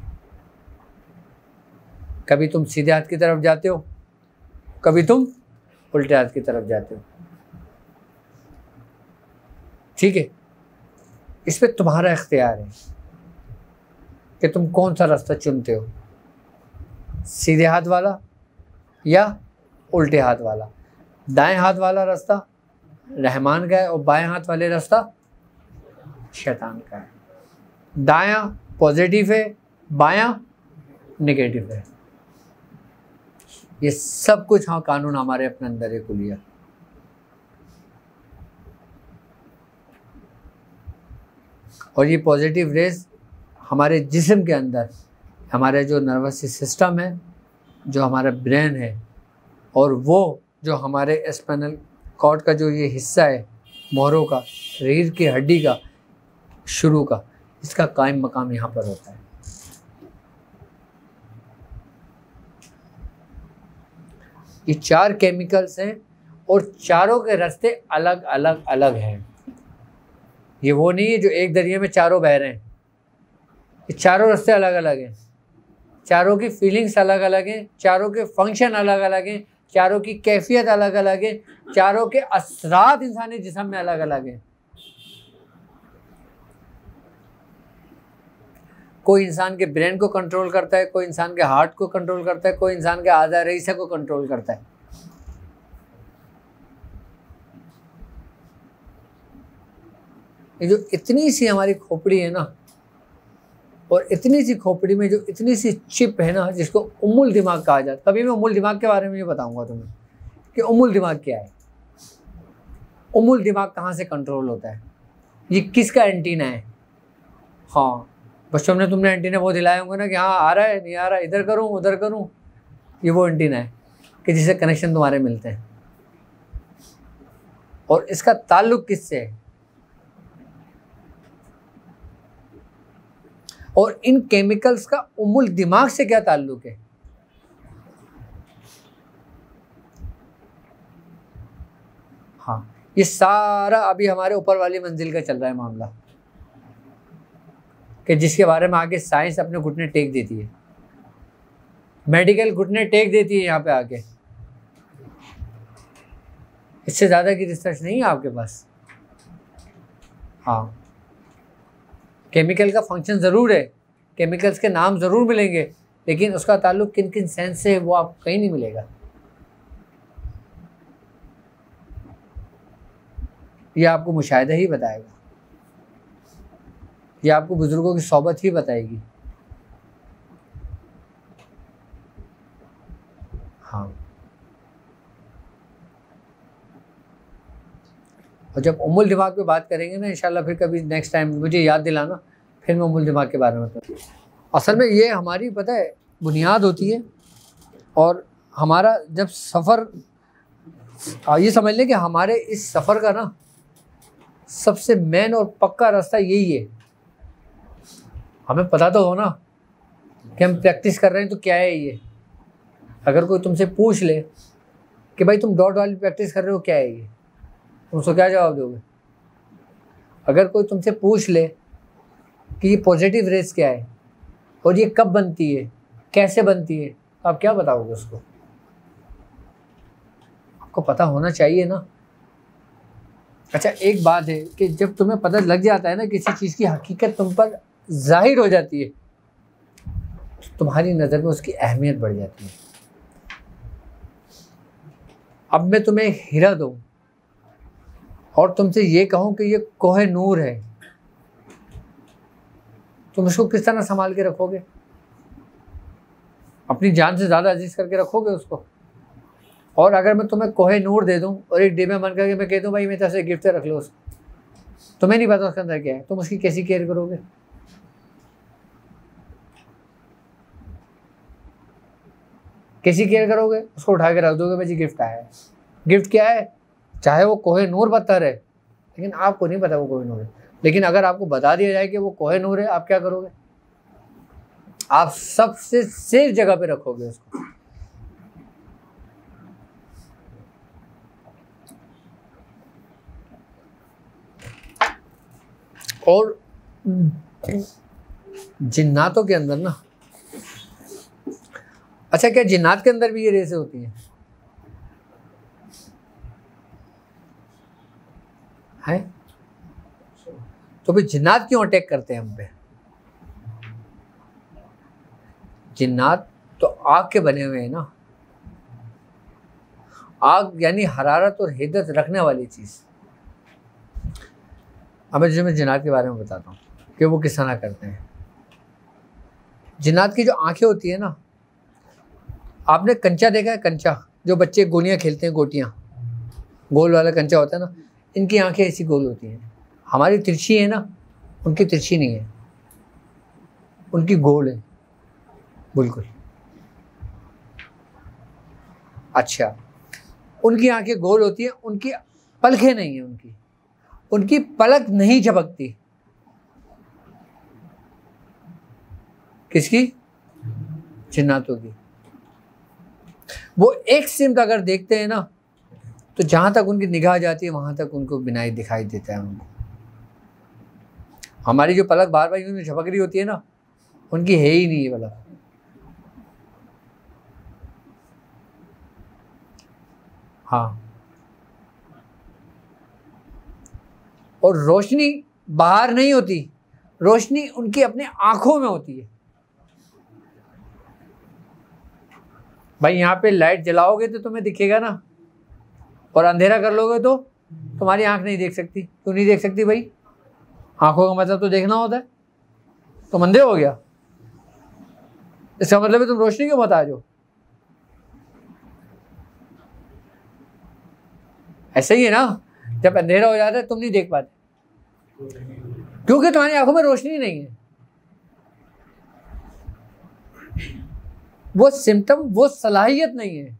कभी तुम सीधे हाथ की तरफ जाते हो, कभी तुम उल्टे हाथ की तरफ जाते हो। ठीक है, इस पे तुम्हारा इख्तियार है कि तुम कौन सा रास्ता चुनते हो, सीधे हाथ वाला या उल्टे हाथ वाला। दाएं हाथ वाला रास्ता रहमान का है और बाएं हाथ वाले रास्ता शैतान का है। दायां पॉजिटिव है, बायां नेगेटिव है। ये सब कुछ हाँ कानून हमारे अपने अंदर है कुलिया। और ये पॉजिटिव रेस हमारे जिस्म के अंदर, हमारे जो नर्वस सिस्टम है, जो हमारा ब्रेन है, और वो जो हमारे स्पाइनल कॉर्ड का जो ये हिस्सा है, मोहरों का, रीढ़ की हड्डी का, शुरू का, इसका कायम मकाम यहाँ पर होता है। ये 4 केमिकल्स हैं और चारों के रास्ते अलग अलग अलग हैं। ये वो नहीं है जो एक दरिया में चारों बह रहे हैं। ये चारों रास्ते अलग अलग हैं, चारों की फीलिंग्स अलग अलग हैं, चारों के फंक्शन अलग अलग हैं, चारों की कैफियत अलग अलग है, चारों के असरात इंसानी जिस्म में अलग अलग हैं। कोई इंसान के ब्रेन को कंट्रोल करता है, कोई इंसान के हार्ट को कंट्रोल करता है, कोई इंसान के आज़ा रईसा को कंट्रोल करता है। ये जो इतनी सी हमारी खोपड़ी है ना, और इतनी सी खोपड़ी में जो इतनी सी चिप है ना, जिसको उम्मुल दिमाग कहा जाता है। कभी मैं उम्मुल दिमाग के बारे में ये बताऊंगा तुम्हें कि उम्मुल दिमाग क्या है, उम्मुल दिमाग कहाँ से कंट्रोल होता है, ये किसका एंटीना है। हाँ, बच्चों ने तुमने एंटीना वो दिलाए होंगे ना कि हाँ आ रहा है, नहीं आ रहा, इधर करूँ उधर करूँ, ये वो एंटीना है कि जिससे कनेक्शन तुम्हारे मिलते हैं। और इसका ताल्लुक किससे है, और इन केमिकल्स का उम्मुल दिमाग से क्या ताल्लुक है। हाँ, ये सारा अभी हमारे ऊपर वाली मंजिल का चल रहा है मामला, कि जिसके बारे में आगे साइंस अपने घुटने टेक देती है, मेडिकल घुटने टेक देती है यहाँ पे आके। इससे ज़्यादा की रिसर्च नहीं है आपके पास। हाँ, केमिकल का फंक्शन ज़रूर है, केमिकल्स के नाम ज़रूर मिलेंगे, लेकिन उसका ताल्लुक किन किन सेंस से है वो आपको कहीं नहीं मिलेगा। ये आपको मुशाहिदा ही बताएगा, ये आपको बुजुर्गों की सोबत ही बताएगी। हाँ, और जब उम्मुल दिमाग पे बात करेंगे ना इंशाल्लाह, फिर कभी नेक्स्ट टाइम मुझे याद दिलाना, फिर मैं उम्मुल दिमाग के बारे में बताऊँ। असल में ये हमारी पता है बुनियाद होती है, और हमारा जब सफ़र, ये समझ लें कि हमारे इस सफ़र का ना सबसे मेन और पक्का रास्ता यही है। हमें पता तो हो ना कि हम प्रैक्टिस कर रहे हैं तो क्या है ये। अगर कोई तुमसे पूछ ले कि भाई तुम डॉट वाली प्रैक्टिस कर रहे हो, क्या है ये, तुम उसको क्या जवाब दोगे? अगर कोई तुमसे पूछ ले कि ये पॉजिटिव रेस क्या है और ये कब बनती है, कैसे बनती है, तो आप क्या बताओगे उसको? आपको पता होना चाहिए ना। अच्छा, एक बात है कि जब तुम्हें पता लग जाता है ना किसी चीज़ की हकीकत तुम पर जाहिर हो जाती है, तो तुम्हारी नज़र में उसकी अहमियत बढ़ जाती है। अब मैं तुम्हें हीरा दूं और तुमसे ये कहूं कि ये कोहे नूर है, तुम इसको किस तरह संभाल के रखोगे? अपनी जान से ज़्यादा अजीज करके रखोगे उसको? और अगर मैं तुम्हें कोहे नूर दे दूं और एक डिब्बे बन करके मैं कह दूं भाई मेरी तरफ से गिफ्ट रख लो उसको, तुम्हें नहीं पता उसके अंदर क्या है, तुम उसकी कैसी केयर करोगे? कैसी केयर करोगे? उसको उठा के रख दोगे, भाई जी गिफ्ट आया है। गिफ्ट क्या है? चाहे वो कोहे नूर पत्थर है, लेकिन आपको नहीं पता वो कोहे नूर है। लेकिन अगर आपको बता दिया जाए कि वो कोहे नूर है, आप क्या करोगे? आप सबसे सेफ जगह पे रखोगे उसको। और जिन्नातों के अंदर ना, अच्छा क्या जिन्नात के अंदर भी ये रेसें होती हैं? हैं? तो भी जिन्नात क्यों अटैक करते हैं हम पे? जिन्नात तो आग के बने हुए हैं ना। आग यानी हरारत और हिद्दत रखने वाली चीज़। अब मैं जिन्नात के बारे में बताता हूँ कि वो किस तरह करते हैं। जिन्नात की जो आंखें होती है ना, आपने कंचा देखा है? कंचा जो बच्चे गोलियां खेलते हैं, गोटियां, गोल वाला कंचा होता है ना, इनकी आंखें ऐसी गोल होती हैं। हमारी तिरछी है ना, उनकी तिरछी नहीं है, उनकी गोल है बिल्कुल। अच्छा, उनकी आंखें गोल होती हैं, उनकी पलकें नहीं है, उनकी पलक नहीं झपकती। किसकी? जिन्नातों की। वो एक सिमत अगर देखते हैं ना, तो जहां तक उनकी निगाह जाती है वहां तक उनको बिनाई दिखाई देता है उनको। हमारी जो पलक बार बार यूं झपक रही होती है ना, उनकी है ही नहीं ये पलक। हाँ, और रोशनी बाहर नहीं होती, रोशनी उनकी अपने आंखों में होती है। भाई यहाँ पे लाइट जलाओगे तो तुम्हें दिखेगा ना, और अंधेरा कर लोगे तो तुम्हारी आंख नहीं देख सकती। क्यों नहीं देख सकती भाई? आंखों का मतलब तो देखना होता है। तुम अंधे हो गया, इसका मतलब है तुम रोशनी क्यों मोहताज हो? ऐसा ही है ना, जब अंधेरा हो जाता है तुम नहीं देख पाते, क्योंकि तुम्हारी आंखों में रोशनी नहीं है। वो सिम्टम, वो सलाहियत नहीं है।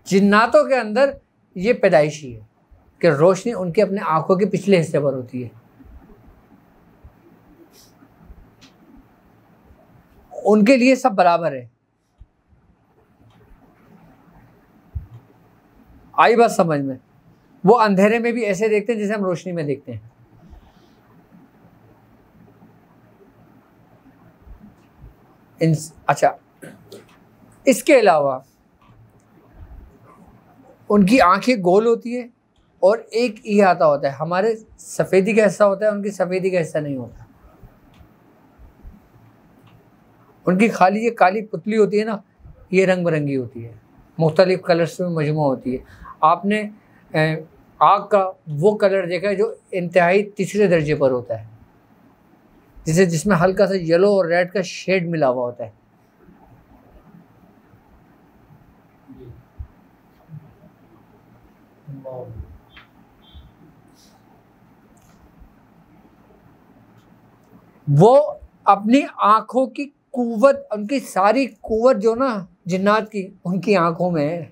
जिन्नातों के अंदर ये पैदाइशी है कि रोशनी उनके अपने आंखों के पिछले हिस्से पर होती है। उनके लिए सब बराबर है। आई बात समझ में? वो अंधेरे में भी ऐसे देखते हैं जैसे हम रोशनी में देखते हैं। अच्छा, इसके अलावा उनकी आंखें गोल होती है और एक इहाता होता है। हमारे सफ़ेदी का हिस्सा होता है, उनकी सफ़ेदी का हिस्सा नहीं होता। उनकी खाली ये काली पुतली होती है ना, ये रंग बिरंगी होती है, मुख्तलिफ कलर्स में मजमू होती है। आपने आग का वो कलर देखा है जो इंतहाई तीसरे दर्जे पर होता है, जिसमें हल्का सा येलो और रेड का शेड मिला हुआ होता है। वो अपनी आंखों की कुव्वत, उनकी सारी कुव्वत जो ना जिन्नात की, उनकी आंखों में है।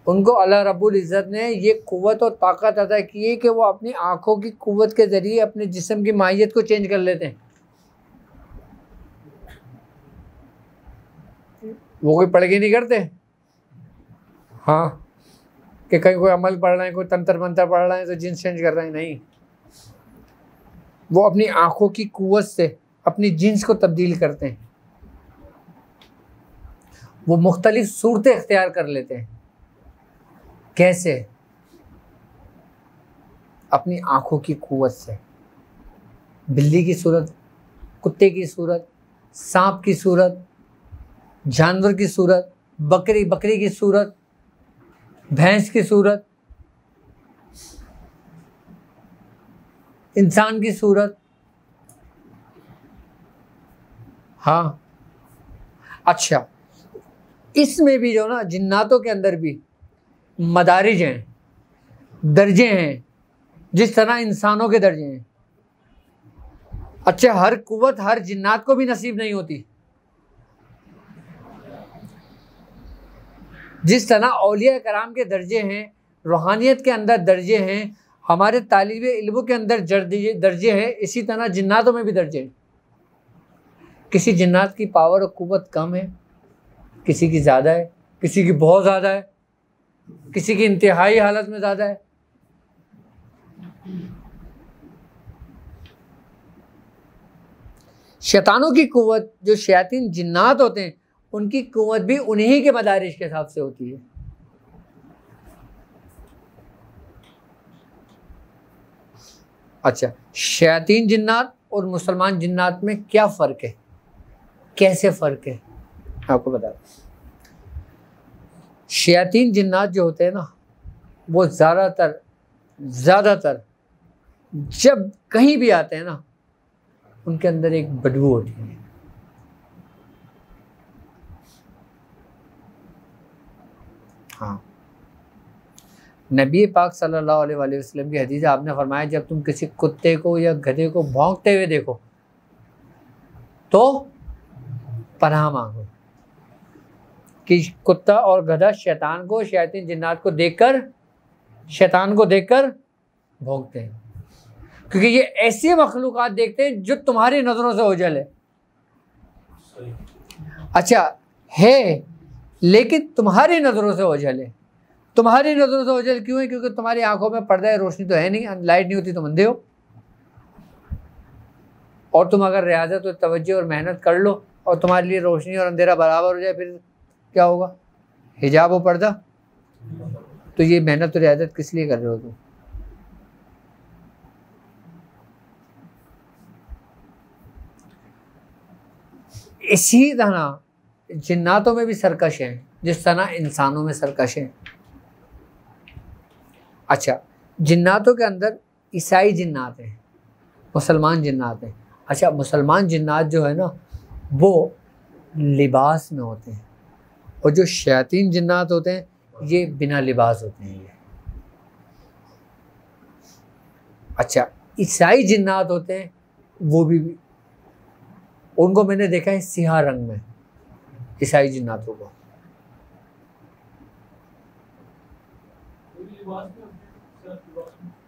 उनको अल्लाह रब्बुल इज़्ज़त ने ये कुव्वत और ताकत अता की है कि वो अपनी आंखों की कुव्वत के ज़रिए अपने जिस्म की माहियत को चेंज कर लेते हैं। वो कोई पढ़ के नहीं करते। हाँ, कि कहीं कोई अमल पढ़ रहे हैं, कोई तंत्र मंत्र पढ़ रहे हैं तो जिन चेंज कर रहे हैं, नहीं। वो अपनी आंखों की कुव्वत से अपनी जिन्स को तब्दील करते हैं, वो मुख्तलिफ सूरतें इख्तियार कर लेते हैं। कैसे? अपनी आंखों की कुव्वत से। बिल्ली की सूरत, कुत्ते की सूरत, सांप की सूरत, जानवर की सूरत, बकरी की सूरत, भैंस की सूरत, इंसान की सूरत। हाँ, अच्छा, इसमें भी जो ना जिन्नातों के अंदर भी मदारिज हैं, दर्जे हैं, जिस तरह इंसानों के दर्जे हैं। अच्छा, हर कुव्वत हर जिन्नात को भी नसीब नहीं होती। जिस तरह औलिया कराम के दर्जे हैं, रूहानियत के अंदर दर्जे हैं, हमारे तालिबे इल्मों के अंदर दर्जे हैं, इसी तरह जिन्नातों में भी दर्जे हैं। किसी जिन्नात की पावर और कुव्वत कम है, किसी की ज़्यादा है, किसी की बहुत ज़्यादा है, किसी की इंतहाई हालत में ज़्यादा है। शैतानों की कुव्वत, जो शैतान जिन्नात होते हैं, उनकी कुव्वत भी उन्हीं के मदारिज के हिसाब से होती है। अच्छा, शैतान जिन्नात और मुसलमान जिन्नात में क्या फ़र्क है, कैसे फ़र्क है, आपको बता दूं। शैतान जिन्नात जो होते हैं ना, वो ज़्यादातर जब कहीं भी आते हैं ना, उनके अंदर एक बदबू होती है। हाँ, नबी पाक सल्लल्लाहु अलैहि वसल्लम की हदीस, आपने फरमाया जब तुम किसी कुत्ते को या गधे को भौंकते हुए देखो तो पनाह मांगो, कि कुत्ता और गधा शैतान को, शैतान जिन्नात को देखकर, शैतान को देखकर भौंकते हैं, क्योंकि ये ऐसी मखलूक़ात देखते हैं जो तुम्हारी नज़रों से ओझल है। अच्छा है, लेकिन तुम्हारी नज़रों से ओझल है। तुम्हारी नज़रों से ओझल क्यों है? क्योंकि तुम्हारी आंखों में पर्दा रोशनी तो है नहीं, लाइट नहीं होती, तुम अंधे हो। और तुम अगर रियाजत और तवज्जो और मेहनत कर लो और तुम्हारे लिए रोशनी और अंधेरा बराबर हो जाए, फिर क्या होगा? हिजाब और पर्दा। तो ये मेहनत और रियाजत किस लिए कर रहे हो तुम? इसी तरह जिन्नातों में भी सरकश हैं, जिस तरह इंसानों में सरकश हैं। अच्छा, जिन्नातों के अंदर ईसाई जिन्नात हैं, मुसलमान जिन्नात हैं। अच्छा, मुसलमान जिन्नात जो है ना, वो लिबास में होते हैं, और जो शैतान जिन्नात होते हैं, ये बिना लिबास होते हैं। ये अच्छा, ईसाई जिन्नात होते हैं, वो भी उनको मैंने देखा है सियाह रंग में, ईसाई जिन्नातों को।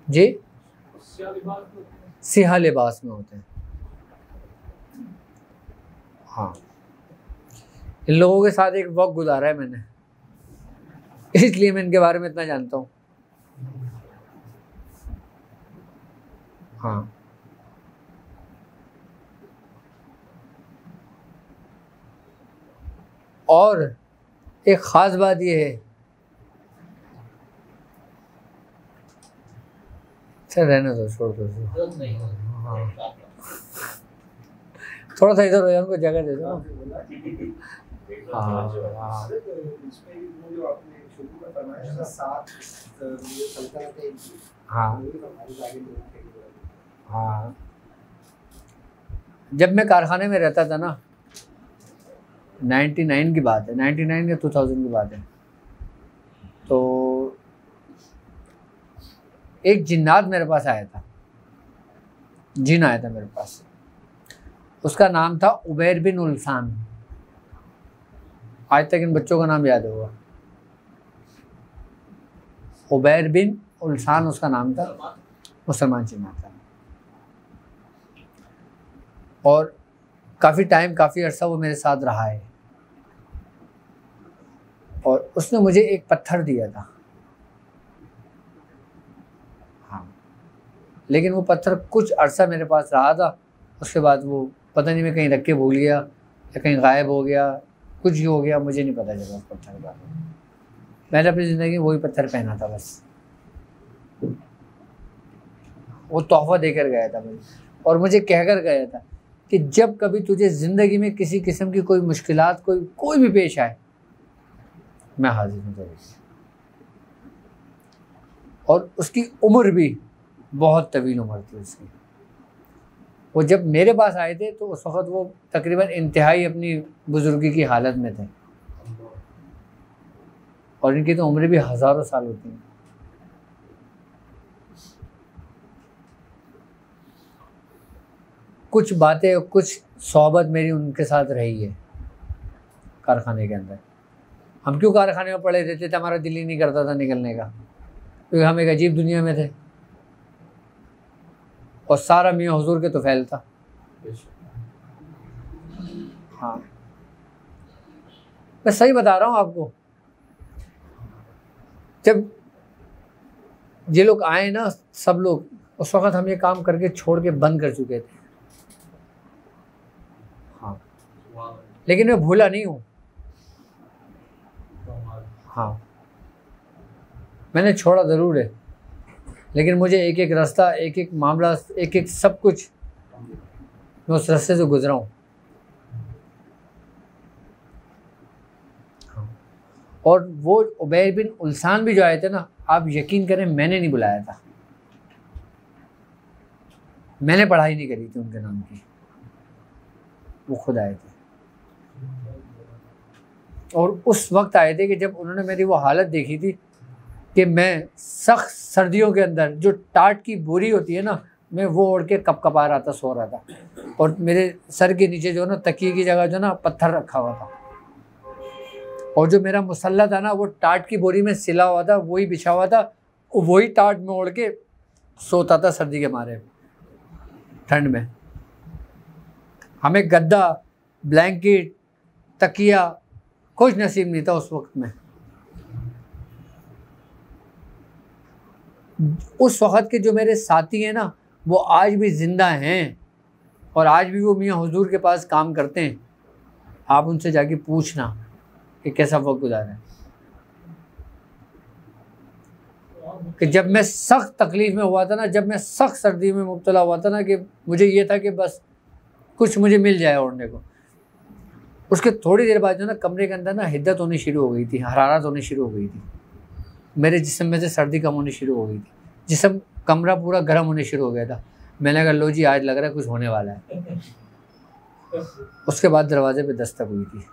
जी, सियाह लिबास में होते हैं। हाँ, इन लोगों के साथ एक वक्त गुजारा है मैंने, इसलिए मैं इनके बारे में इतना जानता हूँ। हाँ, और एक ख़ास बात ये है, चल रहने दो, छोड़ दो। हाँ, थोड़ा सा इधर हो जाए, उनको जगह दे दो। हाँ, हाँ, जब मैं कारखाने में रहता था ना, 99 की बात है, 99 या 2000 की बात है, तो एक जिन्नात मेरे पास आया था, जिन आया था मेरे पास। उसका नाम था उबैर बिन उल्सान। आज तक इन बच्चों का नाम याद होगा, उबैर बिन उल्सान उसका नाम था, मुसलमान जिन्नात था। और काफ़ी टाइम, काफ़ी अर्सा वो मेरे साथ रहा है। और उसने मुझे एक पत्थर दिया था, लेकिन वो पत्थर कुछ अरसा मेरे पास रहा था, उसके बाद वो पता नहीं मैं कहीं रख के भूल गया या कहीं गायब हो गया, कुछ ही हो गया, मुझे नहीं पता चला उस पत्थर के बारे में। मैंने अपनी ज़िंदगी में वही पत्थर पहना था बस, वो तोहफा देकर गया था मुझे, और मुझे कहकर गया था कि जब कभी तुझे ज़िंदगी में किसी किस्म की कोई मुश्किलात कोई भी पेश आए, मैं हाजिर हूँ तेरे लिए। और उसकी उम्र भी बहुत तवील उम्र थी उसकी। वो जब मेरे पास आए थे तो उस वक़्त वो तकरीबन इंतहाई अपनी बुजुर्गी की हालत में थे, और इनकी तो उम्र भी हज़ारों साल होती है। कुछ बातें, कुछ सोहबत मेरी उनके साथ रही है कारखाने के अंदर। हम क्यों कारखाने में पड़े रहते थे, हमारा दिल ही नहीं करता था निकलने का, क्योंकि हम एक अजीब दुनिया में थे, और सारा मियाँ हुजूर के तो फैल था। हाँ, मैं सही बता रहा हूँ आपको। जब ये लोग आए ना, सब लोग, उस वक़्त हम ये काम करके छोड़ के बंद कर चुके थे। हाँ, लेकिन मैं भूला नहीं हूँ। हाँ, मैंने छोड़ा ज़रूर है, लेकिन मुझे एक एक रास्ता, एक एक मामला, एक एक सब कुछ, मैं उस रास्ते से गुजरा हूँ। और वो उबैर बिन उल्सान भी जो आए थे ना, आप यकीन करें मैंने नहीं बुलाया था, मैंने पढ़ाई नहीं करी थी उनके नाम की, वो खुद आए थे। और उस वक्त आए थे कि जब उन्होंने मेरी वो हालत देखी थी कि मैं सख्त सर्दियों के अंदर जो टाट की बोरी होती है ना, मैं वो ओढ़ के कपकपा रहा था, सो रहा था, और मेरे सर के नीचे जो ना तकिए की जगह जो ना पत्थर रखा हुआ था, और जो मेरा मुसल्ला था ना वो टाट की बोरी में सिला हुआ था, वही बिछा हुआ था, वही टाट में ओढ़ के सोता था सर्दी के मारे, ठंड में। हमें गद्दा, ब्लैंकेट, तकिया कुछ नसीब नहीं था उस वक्त में। उस वक़्त के जो मेरे साथी हैं ना, वो आज भी ज़िंदा हैं, और आज भी वो मियाँ हुजूर के पास काम करते हैं। आप उनसे जाके पूछना कि कैसा वक्त गुजारा है। कि जब मैं सख्त तकलीफ़ में हुआ था ना, जब मैं सख्त सर्दी में मुब्तला हुआ था ना, कि मुझे ये था कि बस कुछ मुझे मिल जाए ओढ़ने को, उसके थोड़ी देर बाद जो ना कमरे के अंदर ना हिद्दत होनी शुरू हो गई थी, हरारत होनी शुरू हो गई थी, मेरे जिस्म में से सर्दी कम होनी शुरू हो गई थी, जिस्म, कमरा पूरा गर्म होने शुरू हो गया था। मैंने कहा लो जी, आज लग रहा है कुछ होने वाला है। उसके बाद दरवाजे पे दस्तक हुई थी।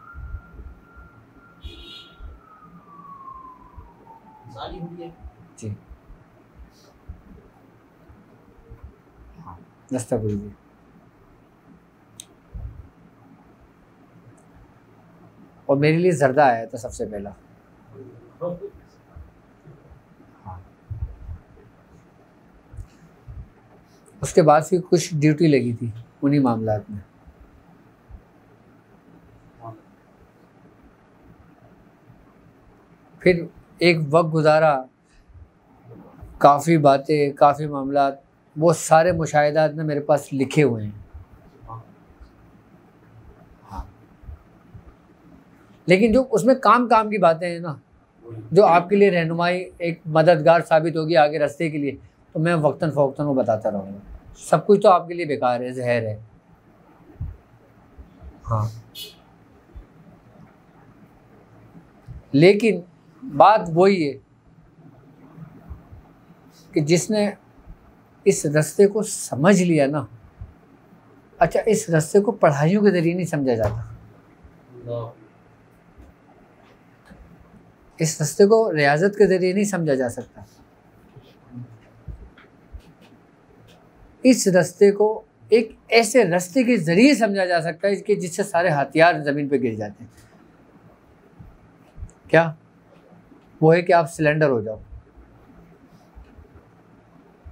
जी हाँ, दस्तक हुई थी। और मेरे लिए जर्दा आया था सबसे पहला। हाँ, उसके बाद फिर कुछ ड्यूटी लगी थी उन्हीं मामलात में। फिर एक वक्त गुजारा, काफ़ी बातें, काफ़ी मामलात, वो सारे मुशाहिदात में मेरे पास लिखे हुए हैं। हाँ, लेकिन जो उसमें काम की बातें हैं ना, जो आपके लिए रहनुमाई, एक मददगार साबित होगी आगे रास्ते के लिए, तो मैं वक्तन फ़वक्तन वो बताता रहूँगा। सब कुछ तो आपके लिए बेकार है, जहर है। हाँ, लेकिन बात वही है कि जिसने इस रास्ते को समझ लिया ना, अच्छा, इस रास्ते को पढ़ाइयों के ज़रिए नहीं समझा जाता, इस रास्ते को रियाजत के ज़रिए नहीं समझा जा सकता, इस रास्ते को एक ऐसे रास्ते के ज़रिए समझा जा सकता है कि जिससे सारे हथियार ज़मीन पे गिर जाते हैं। क्या वो है कि आप सिलेंडर हो जाओ।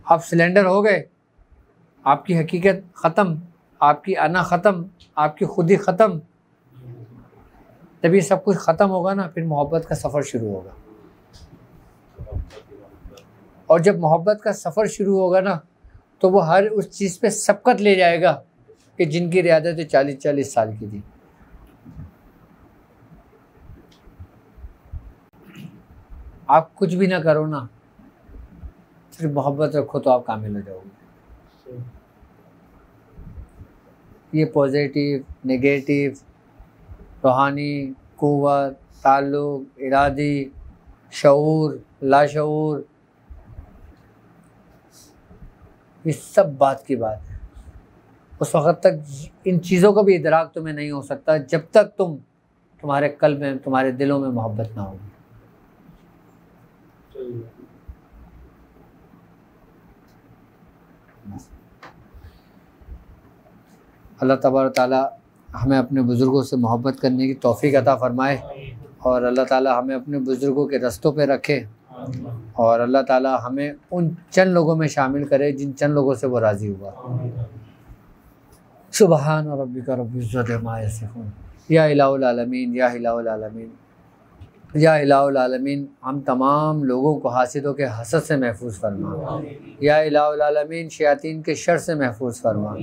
आप सिलेंडर हो गए, आपकी हकीकत ख़त्म, आपकी अना ख़त्म, आपकी खुदी ख़त्म। जब ये सब कुछ ख़त्म होगा ना, फिर मोहब्बत का सफ़र शुरू होगा। और जब मोहब्बत का सफ़र शुरू होगा ना, तो वो हर उस चीज़ पे सबकत ले जाएगा कि जिनकी रियादत 40-40 साल की थी। आप कुछ भी ना करो ना, सिर्फ मोहब्बत रखो तो आप कामिल हो जाओगे। ये पॉजिटिव, नेगेटिव, रूहानी, कुव्वत, ताल्लुक, इरादी, शऊर, लाशऊर, ये सब बात की बात है। उस वक़्त तक इन चीज़ों का भी इदराक तुम्हें नहीं हो सकता जब तक तुम्हारे कल्ब में, तुम्हारे दिलों में मोहब्बत ना होगी। अल्लाह तबारक ताला हमें अपने बुज़ुर्गों से मोहब्बत करने की तौफ़ीक अता फ़रमाए और अल्लाह ताला हमें अपने बुज़ुर्गों के रस्तों पे रखे और अल्लाह ताला हमें उन चंद लोगों में शामिल करे जिन चंद लोगों से वो राज़ी हुआ। सुबहान रब्बिका रब्बिल इज़्ज़ति अम्मा यसिफ़ून। या इलाहुल आलमीन, या इलाहुल आलमीन, या इलाहुल आलमीन, हम तमाम लोगों को हासिदों के हसद से महफूज फरमा। या इलाहुल आलमीन, शयातीन के शर से महफूज फरमा।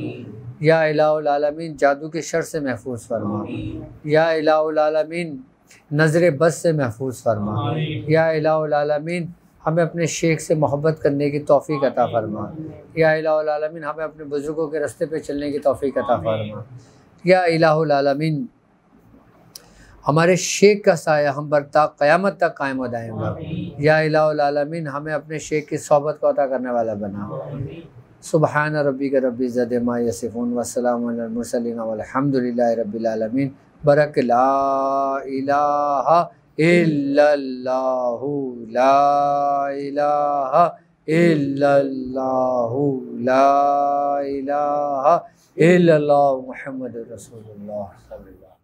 या इलाहुल आलमीन, जादू के शर से महफूज फरमा। या इलाहुल आलमीन, नज़र बस से महफूज फरमा। या इलाहुल आलमीन, हमें अपने शेख से मोहब्बत करने की तौफ़ीक अता फरमा। या इलाहुल आलमीन, हमें अपने बुज़ुर्गों के रास्ते पे चलने की तौफ़ीक अता फरमा। या इलाहुल आलमीन, हमारे शेख का साया हम पर ता क़यामत तक कायम हो दाएगा। या इलाहुल आलमीन, हमें अपने शेख की सोहबत को अता करने वाला बना। सुबहान रब्बिका रब्बिल इज़्ज़ति अम्मा यसिफ़ून व सलामुन अलल मुरसलीन वल्हम्दुलिल्लाहि रब्बिल आलमीन। बरक ला इलाहा इल्लल्लाहु, ला इलाहा इल्लल्लाहु, ला इलाहा इल्लल्लाहु मुहम्मदुर रसूलुल्लाह सल्लल्लाहु